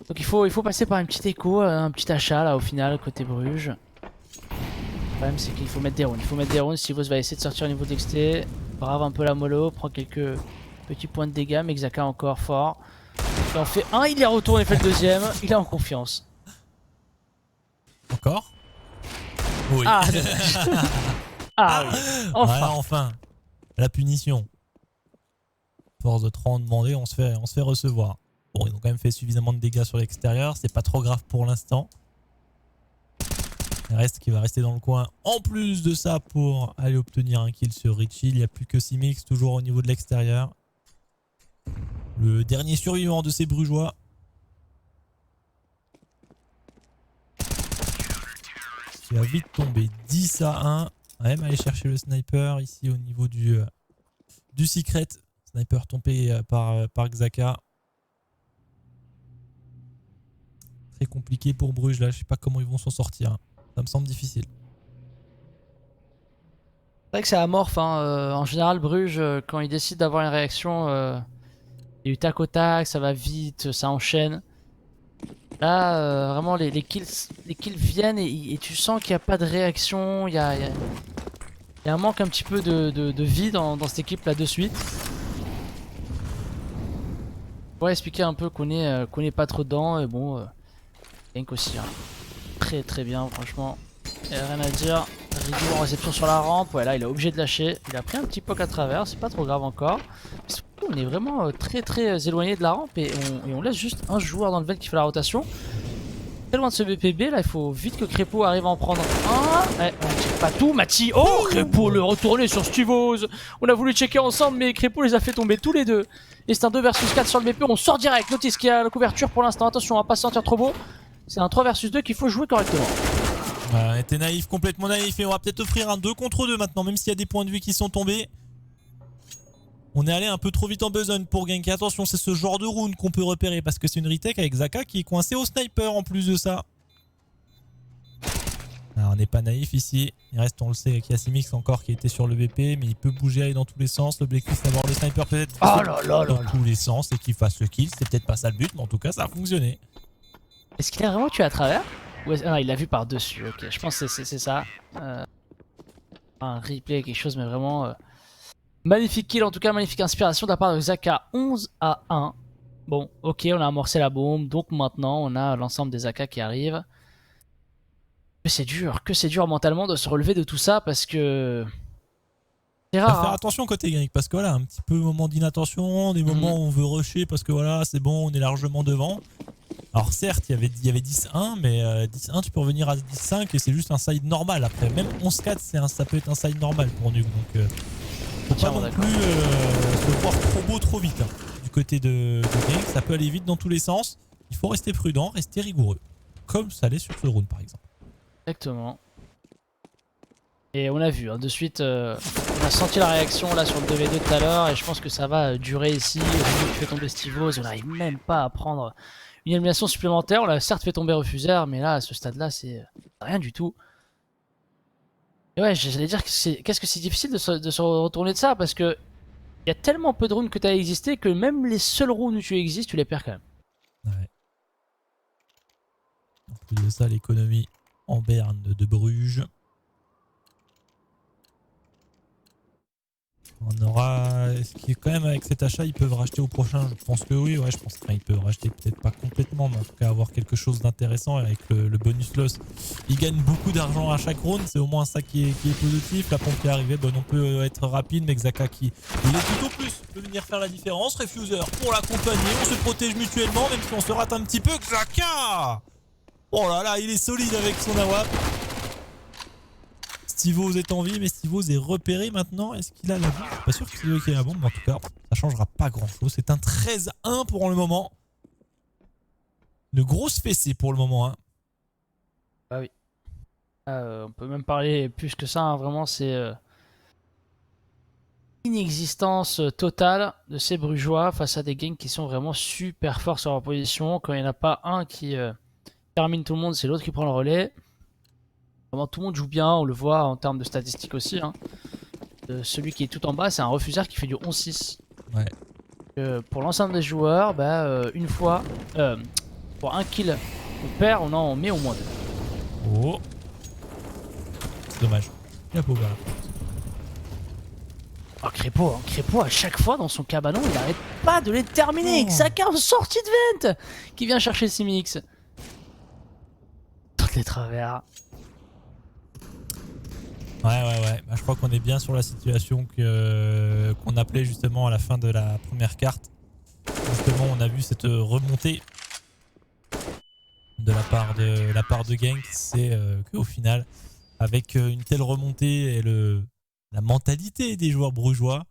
Donc il faut passer par une petite écho, un petit achat là au final, côté Bruges. Le problème c'est qu'il faut mettre des runes. Il faut mettre des runes. Stivos va essayer de sortir au niveau d'XT. Brave un peu la mollo, prend quelques petits points de dégâts, mais Xhaka encore fort. Il en fait un, il y retourne, il fait le deuxième, il est en confiance. Encore? Oui. Ah, dommage. Ah oui, enfin. Ouais, enfin. La punition. Force de 30 demandé, on se fait recevoir. Bon, ils ont quand même fait suffisamment de dégâts sur l'extérieur, c'est pas trop grave pour l'instant. Il reste qui va rester dans le coin. En plus de ça, pour aller obtenir un kill sur Richie, il n'y a plus que Simix, toujours au niveau de l'extérieur. Le dernier survivant de ces Brugeois. Il va vite tomber 10-1. On va même aller chercher le sniper ici au niveau du secret. Sniper tombé par Xhaka. Très compliqué pour Bruges là, je sais pas comment ils vont s'en sortir. Ça me semble difficile. C'est vrai que c'est amorphe, hein. En général, Bruges, quand ils décident d'avoir une réaction, il y a eu tac au tac, ça va vite, ça enchaîne. Là, vraiment, les kills viennent et tu sens qu'il n'y a pas de réaction, il y a un manque un petit peu de vie dans cette équipe là de suite. Je pourrais expliquer un peu qu'on est pas trop dedans, et bon, Gank aussi, hein. Très très bien, franchement. Y a rien à dire. Rigo en réception sur la rampe. Ouais, là, il est obligé de lâcher. Il a pris un petit poke à travers. C'est pas trop grave encore. On est vraiment très très éloigné de la rampe et on laisse juste un joueur dans le vent qui fait la rotation. Très loin de ce BPB. Là, il faut vite que Crépo arrive à en prendre un. Ouais, on check pas tout. Mati. Oh, Crépo le retourné sur Stivos. On a voulu checker ensemble, mais Crépo les a fait tomber tous les deux. Et c'est un 2 versus 4 sur le BP. On sort direct. Notice qui a la couverture pour l'instant. Attention, on va pas se sentir trop beau. C'est un 3 versus 2 qu'il faut jouer correctement. On était naïf, complètement naïf, et on va peut-être offrir un 2 contre 2 maintenant, même s'il y a des points de vue qui sont tombés. On est allé un peu trop vite en besogne pour Gank. Attention, c'est ce genre de round qu'on peut repérer parce que c'est une retake avec Xhaka qui est coincé au sniper en plus de ça. Alors, on n'est pas naïf ici. Il reste, on le sait, qu'il y a Simix encore qui était sur le BP, mais il peut bouger, aller dans tous les sens. L'objectif c'est d'avoir le sniper peut-être dans tous les sens et qu'il fasse le kill. C'est peut-être pas ça le but, mais en tout cas ça a fonctionné. Est-ce qu'il a vraiment tué à travers? Ou ah, il l'a vu par-dessus, ok. Je pense que c'est ça. Un replay, quelque chose, mais vraiment... magnifique kill, en tout cas, magnifique inspiration de la part de Xhaka. 11-1. Bon, ok, on a amorcé la bombe, donc maintenant on a l'ensemble des AK qui arrivent. Que c'est dur mentalement de se relever de tout ça, parce que... C'est Faut rare, faire hein. attention côté Gank parce que voilà, un petit peu moment d'inattention, des moments où on veut rusher parce que voilà, c'est bon, on est largement devant. Alors certes, il y avait 10-1, mais 10-1, tu peux revenir à 10-5 et c'est juste un side normal. Après, même 11-4, ça peut être un side normal pour Nuke. Donc, faut pas non plus se voir trop beau trop vite. Hein. Du côté de Gank, ça peut aller vite dans tous les sens. Il faut rester prudent, rester rigoureux. Comme ça l'est sur ce round par exemple. Exactement. Et on a vu, hein, de suite, on a senti la réaction là sur le 2v2 tout à l'heure et je pense que ça va durer ici. Rigo qui fait tomber Stivos, on n'arrive même pas à prendre une élimination supplémentaire. On l'a certes fait tomber Refuser, mais là, à ce stade-là, c'est rien du tout. Et ouais, j'allais dire que qu'est-ce que c'est difficile de se retourner de ça parce que il y a tellement peu de runes que tu as existé que même les seules runes où tu existes, tu les perds quand même. Ouais. En plus de ça, l'économie en berne de Bruges. On aura... Est-ce qu'il est quand même avec cet achat, ils peuvent racheter au prochain? Je pense que oui, ouais, je pense qu'ils peuvent racheter peut-être pas complètement, mais en tout cas avoir quelque chose d'intéressant avec le bonus loss. Ils gagnent beaucoup d'argent à chaque round, c'est au moins ça qui est positif. La pompe qui est arrivée, bon, on peut être rapide, mais Xhaka qui il est tout au plus, peut venir faire la différence. Refuser pour l'accompagner, on se protège mutuellement, même si on se rate un petit peu. Xhaka! Oh là là, il est solide avec son AWP. Stivos est en vie, mais Stivos est repéré maintenant. Est-ce qu'il a la bombe? Je suis pas sûr que c'est lui qui a la bombe, mais en tout cas, ça changera pas grand-chose. C'est un 13-1 pour le moment. Une grosse fessée pour le moment. Hein. Ah oui. On peut même parler plus que ça, hein. Vraiment, c'est inexistence totale de ces Brugeois face à des gangs qui sont vraiment super forts sur leur position. Quand il n'y en a pas un qui termine tout le monde, c'est l'autre qui prend le relais. Vraiment, tout le monde joue bien, on le voit en termes de statistiques aussi. Hein. Celui qui est tout en bas, c'est un refuseur qui fait du 11-6. Ouais. Pour l'ensemble des joueurs, une fois, pour un kill on perd, on en met au moins 2. Oh. C'est dommage. La pauvre. Oh, Crépo, à chaque fois dans son cabanon, il n'arrête pas de les terminer. Oh. Xaka en sortie de vente qui vient chercher Simix. Toutes les travers. Ouais. Bah, je crois qu'on est bien sur la situation qu'on appelait justement à la fin de la première carte. Justement, on a vu cette remontée de la part de Genk. C'est qu'au final, avec une telle remontée et la mentalité des joueurs brugeois,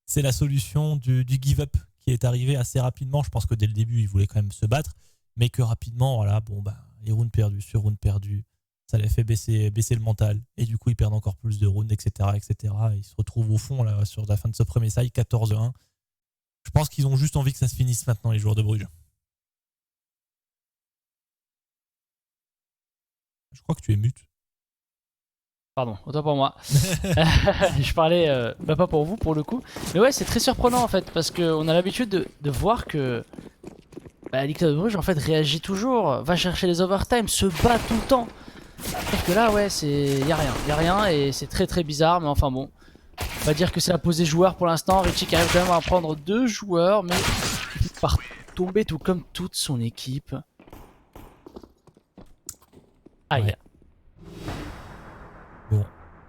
c'est la solution du give-up qui est arrivé assez rapidement. Je pense que dès le début, ils voulaient quand même se battre, mais que rapidement, voilà, les rounds perdus sur rounds perdus, ça les fait baisser le mental. Et du coup, ils perdent encore plus de rounds, etc. Ils se retrouvent au fond là, sur la fin de ce premier side, 14-1. Je pense qu'ils ont juste envie que ça se finisse maintenant, les joueurs de Bruges. Je crois que tu es mute. Pardon, autant pour moi. Je parlais, pas pour vous pour le coup. Mais ouais, c'est très surprenant en fait, parce qu'on a l'habitude de voir que l'Icta de Bruges en fait réagit toujours, va chercher les overtime, se bat tout le temps. Sauf que là, ouais, y a rien et c'est très très bizarre, mais enfin bon. On va dire que c'est la pause des joueurs pour l'instant. Richie qui arrive quand même à prendre 2 joueurs, mais il part tomber tout comme toute son équipe. Aïe. Ouais. Bon,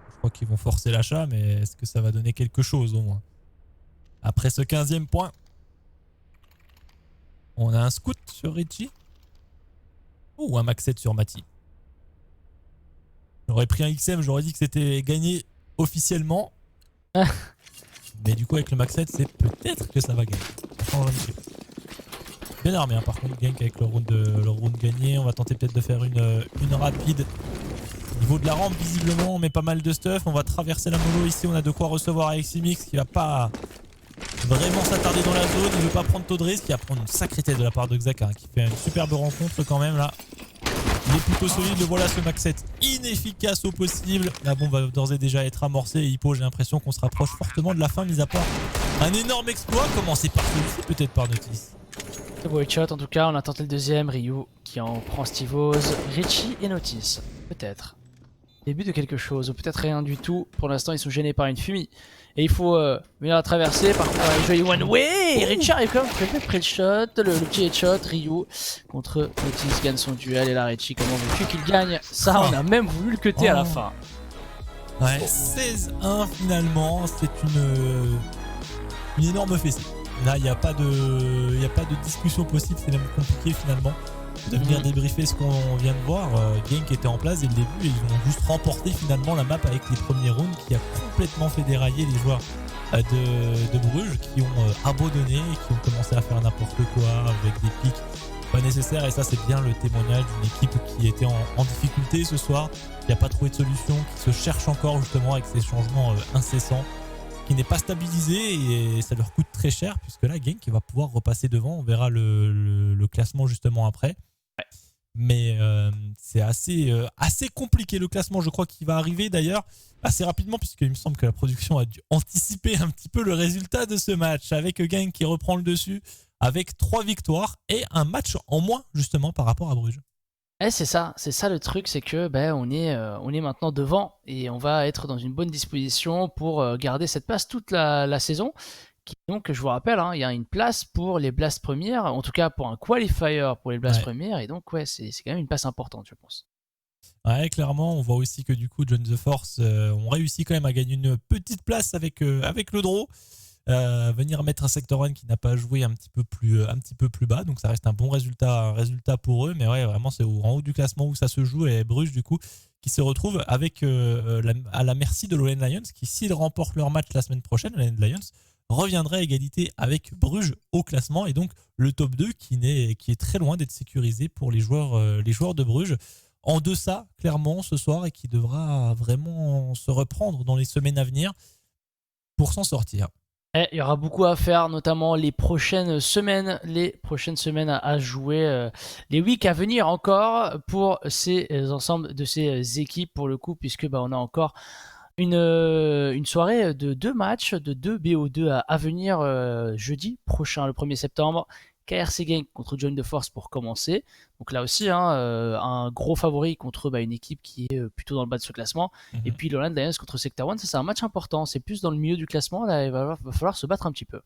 je crois qu'ils vont forcer l'achat, mais est-ce que ça va donner quelque chose au moins? Après ce 15e point, on a un scout sur Richie. Ou un max 7 sur Mati. J'aurais pris un XM, j'aurais dit que c'était gagné officiellement. Mais du coup, avec le max 7, c'est peut-être que ça va gagner. Bien armé, hein, par contre, Genk avec le round gagné. On va tenter peut-être de faire une rapide. Au niveau de la rampe, visiblement, on met pas mal de stuff. On va traverser la mollo ici. On a de quoi recevoir avec Simix qui va pas vraiment s'attarder dans la zone. Il veut pas prendre trop de risques. Il va prendre une sacrée tête de la part de Xaka, hein, qui fait une superbe rencontre quand même là. Il est plutôt solide. Voilà ce max 7 inefficace au possible. La bombe va d'ores et déjà être amorcée. Et Hippo, j'ai l'impression qu'on se rapproche fortement de la fin, mis à part un énorme exploit. Commencé par celui-ci, peut-être par Notice. C'est beau headshot en tout cas, on a tenté le deuxième. Ryu qui en prend Stivose, Richie et Notice. Peut-être. Début de quelque chose, ou peut-être rien du tout. Pour l'instant, ils sont gênés par une fumée. Et il faut venir la traverser. Par contre, on va jouer one way. Richie arrive quand même très près le shot. Le petit headshot. Ryu contre Notice gagne son duel. Et là, Richie, comment veux-tu qu'il gagne ça? On a même voulu le cutter à la fin. Ouais, 16-1 finalement. C'est une énorme fessée. Là, il n'y a pas de discussion possible. C'est même compliqué finalement de venir débriefer ce qu'on vient de voir. Genk était en place dès le début et ils ont juste remporté finalement la map avec les premiers rounds qui a complètement fait dérailler les joueurs de Bruges qui ont abandonné et qui ont commencé à faire n'importe quoi avec des pics pas nécessaires. Et ça, c'est bien le témoignage d'une équipe qui était en difficulté ce soir, qui n'a pas trouvé de solution, qui se cherche encore justement avec ces changements incessants, qui n'est pas stabilisé et ça leur coûte très cher puisque là, Genk va pouvoir repasser devant. On verra le classement justement après. Mais c'est assez compliqué le classement. Je crois qu'il va arriver d'ailleurs assez rapidement puisqu'il me semble que la production a dû anticiper un petit peu le résultat de ce match avec Genk qui reprend le dessus avec 3 victoires et un match en moins justement par rapport à Bruges. C'est ça le truc, c'est que on est maintenant devant et on va être dans une bonne disposition pour garder cette place toute la saison. Donc je vous rappelle, hein, il y a une place pour les Blast premières, en tout cas pour un qualifier pour les Blast premières, et donc ouais, c'est quand même une place importante, je pense. Ouais, clairement, on voit aussi que du coup John The Force ont réussi quand même à gagner une petite place avec le draw. Venir mettre un Sector 1 qui n'a pas joué un petit peu plus bas, donc ça reste un bon résultat pour eux, mais ouais, vraiment c'est en haut du classement où ça se joue, et Bruges du coup qui se retrouve avec à la merci de l'Olen Lions qui, s'ils remportent leur match la semaine prochaine, l'Olen Lions reviendrait à égalité avec Bruges au classement, et donc le top 2 qui est très loin d'être sécurisé pour les joueurs de Bruges, en deçà clairement ce soir, et qui devra vraiment se reprendre dans les semaines à venir pour s'en sortir. Il y aura beaucoup à faire, notamment les prochaines semaines à jouer, les weeks à venir encore pour ces ensembles de ces équipes pour le coup, puisque on a encore une soirée de 2 matchs, de 2 BO2 à venir jeudi prochain, le 1er septembre. KRC Gang contre Join the Force pour commencer. Donc là aussi, un gros favori contre une équipe qui est plutôt dans le bas de ce classement. Et puis Lowland Lions contre Sector 1, ça c'est un match important. C'est plus dans le milieu du classement, là il va falloir se battre un petit peu.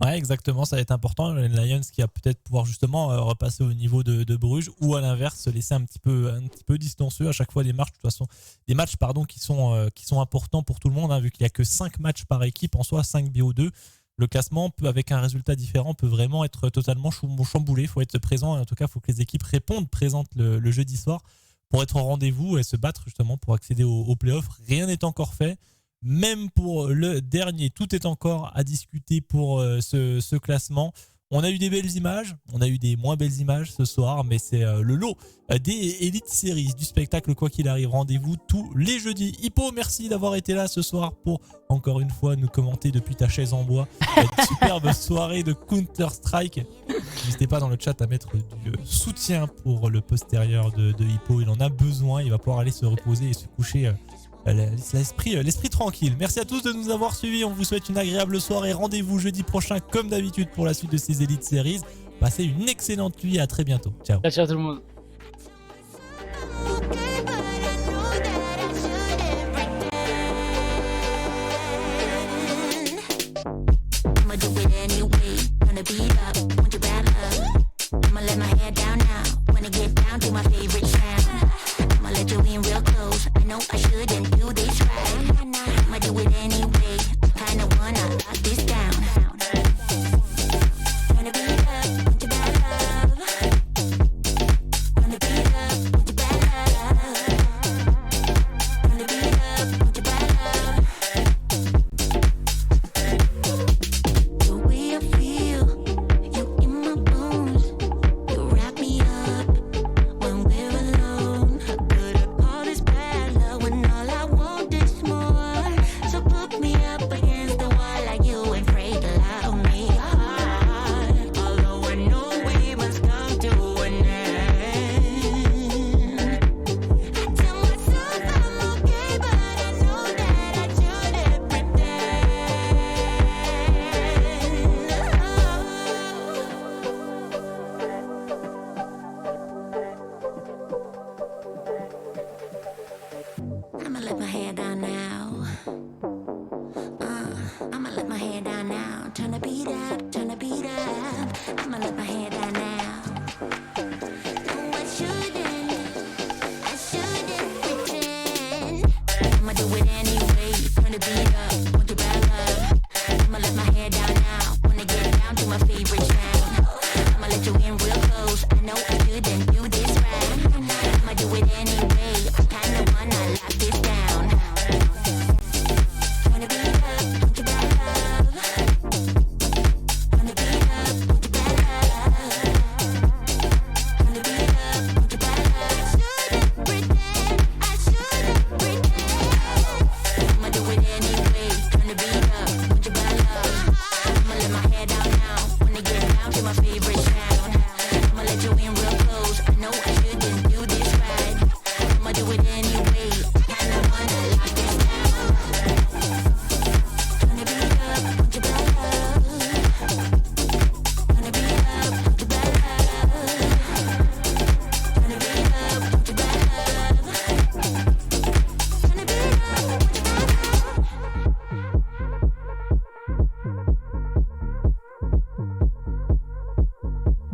Ouais, exactement, ça va être important. Les Lions qui va peut-être pouvoir justement repasser au niveau de Bruges, ou à l'inverse se laisser un petit peu distancieux à chaque fois des matchs. De toute façon, des matchs qui sont importants pour tout le monde, vu qu'il n'y a que 5 matchs par équipe en soi, 5 BO2. Le classement, avec un résultat différent, peut vraiment être totalement chamboulé. Il faut être présent, et en tout cas, il faut que les équipes répondent présentes le jeudi soir pour être au rendez-vous et se battre justement pour accéder aux playoffs. Rien n'est encore fait. Même pour le dernier, tout est encore à discuter pour ce classement. On a eu des belles images, on a eu des moins belles images ce soir, mais c'est le lot des Elite Series, du spectacle quoi qu'il arrive. Rendez-vous tous les jeudis. Hippo, merci d'avoir été là ce soir pour encore une fois nous commenter depuis ta chaise en bois cette superbe soirée de Counter-Strike. N'hésitez pas dans le chat à mettre du soutien pour le postérieur de Hippo, il en a besoin, il va pouvoir aller se reposer et se coucher l'esprit tranquille. Merci à tous de nous avoir suivis. On vous souhaite une agréable soirée. Rendez-vous jeudi prochain comme d'habitude pour la suite de ces Elite Series. Passez une excellente nuit. À très bientôt. Ciao. Ciao tout le monde. I'ma do it anyway. Gonna beat up, want your bad love. I'ma let my head down now. Wanna get down to my favorite sound. I'ma let you in real close. I know I shouldn't do this right. I'ma do it anyway. I kinda wanna lock this down. Gonna beat up, want your bad love. Gonna beat up, want your bad love. Gonna beat up, want your bad love. The way I feel, you in my bones. You wrap me up when we're alone. How could I call this bad love when all I want is more? So put me up against the wall like you ain't afraid to love me hard. Although I know we must come to an end. I tell myself I'm okay, but I know that I shouldn't pretend. I'ma let my hair down now. I'ma let my hair down now. Turn the beat up, turn the beat up. I'ma let my hair down now. No, I shouldn't pretend. I'ma do it anyway. Turn the beat up, want your bad love. I'ma let my hair down now. Wanna get down to my favorite sound. I'ma let you in real close. I know I shouldn't do this right. I'ma do it anyway. I kinda wanna lock this down. Turn the beat up, want your bad love. Turn the beat up, want your bad love. Turn the beat up, want your bad love. I shouldn't pretend. I'ma do it anyway. Turn the beat up, want your bad love. I'ma let my hair down now. Wanna get down to my favorite sound. I'ma let you in real close. I know I shouldn't do this right. I'ma do it anyway. Kinda wanna lock this down. Turn the beat up, want your bad love. Turn the beat up, want your bad love. Turn the beat up, want your bad love. Turn the beat up, want your bad love.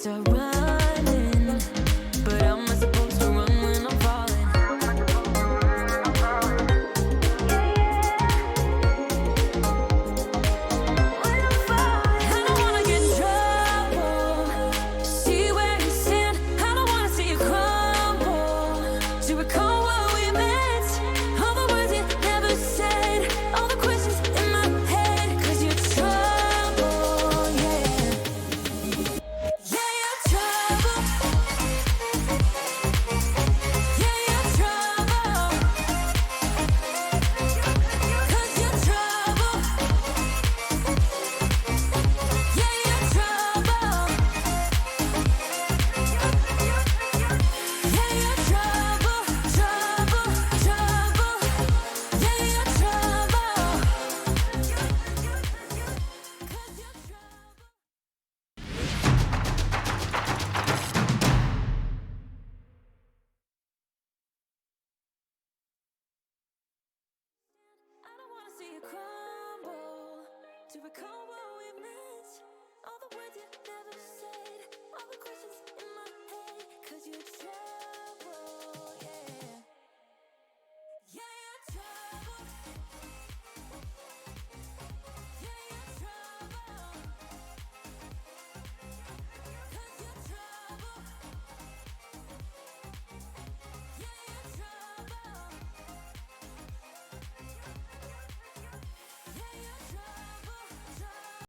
start running. But how am I supposed to run when I'm falling? I don't wanna get in trouble. See where you stand. I don't wanna see you crumble. To recall what we meant, all the words you never said, all the questions in my head. 'Cause you're trouble, yeah. Yeah, you're trouble. Yeah, you're trouble. 'Cause you're trouble. Yeah, you're trouble. Yeah, you're trouble, trouble, trouble. Yeah, you're trouble. 'Cause you're trouble. I don't wanna see you crumble. To recall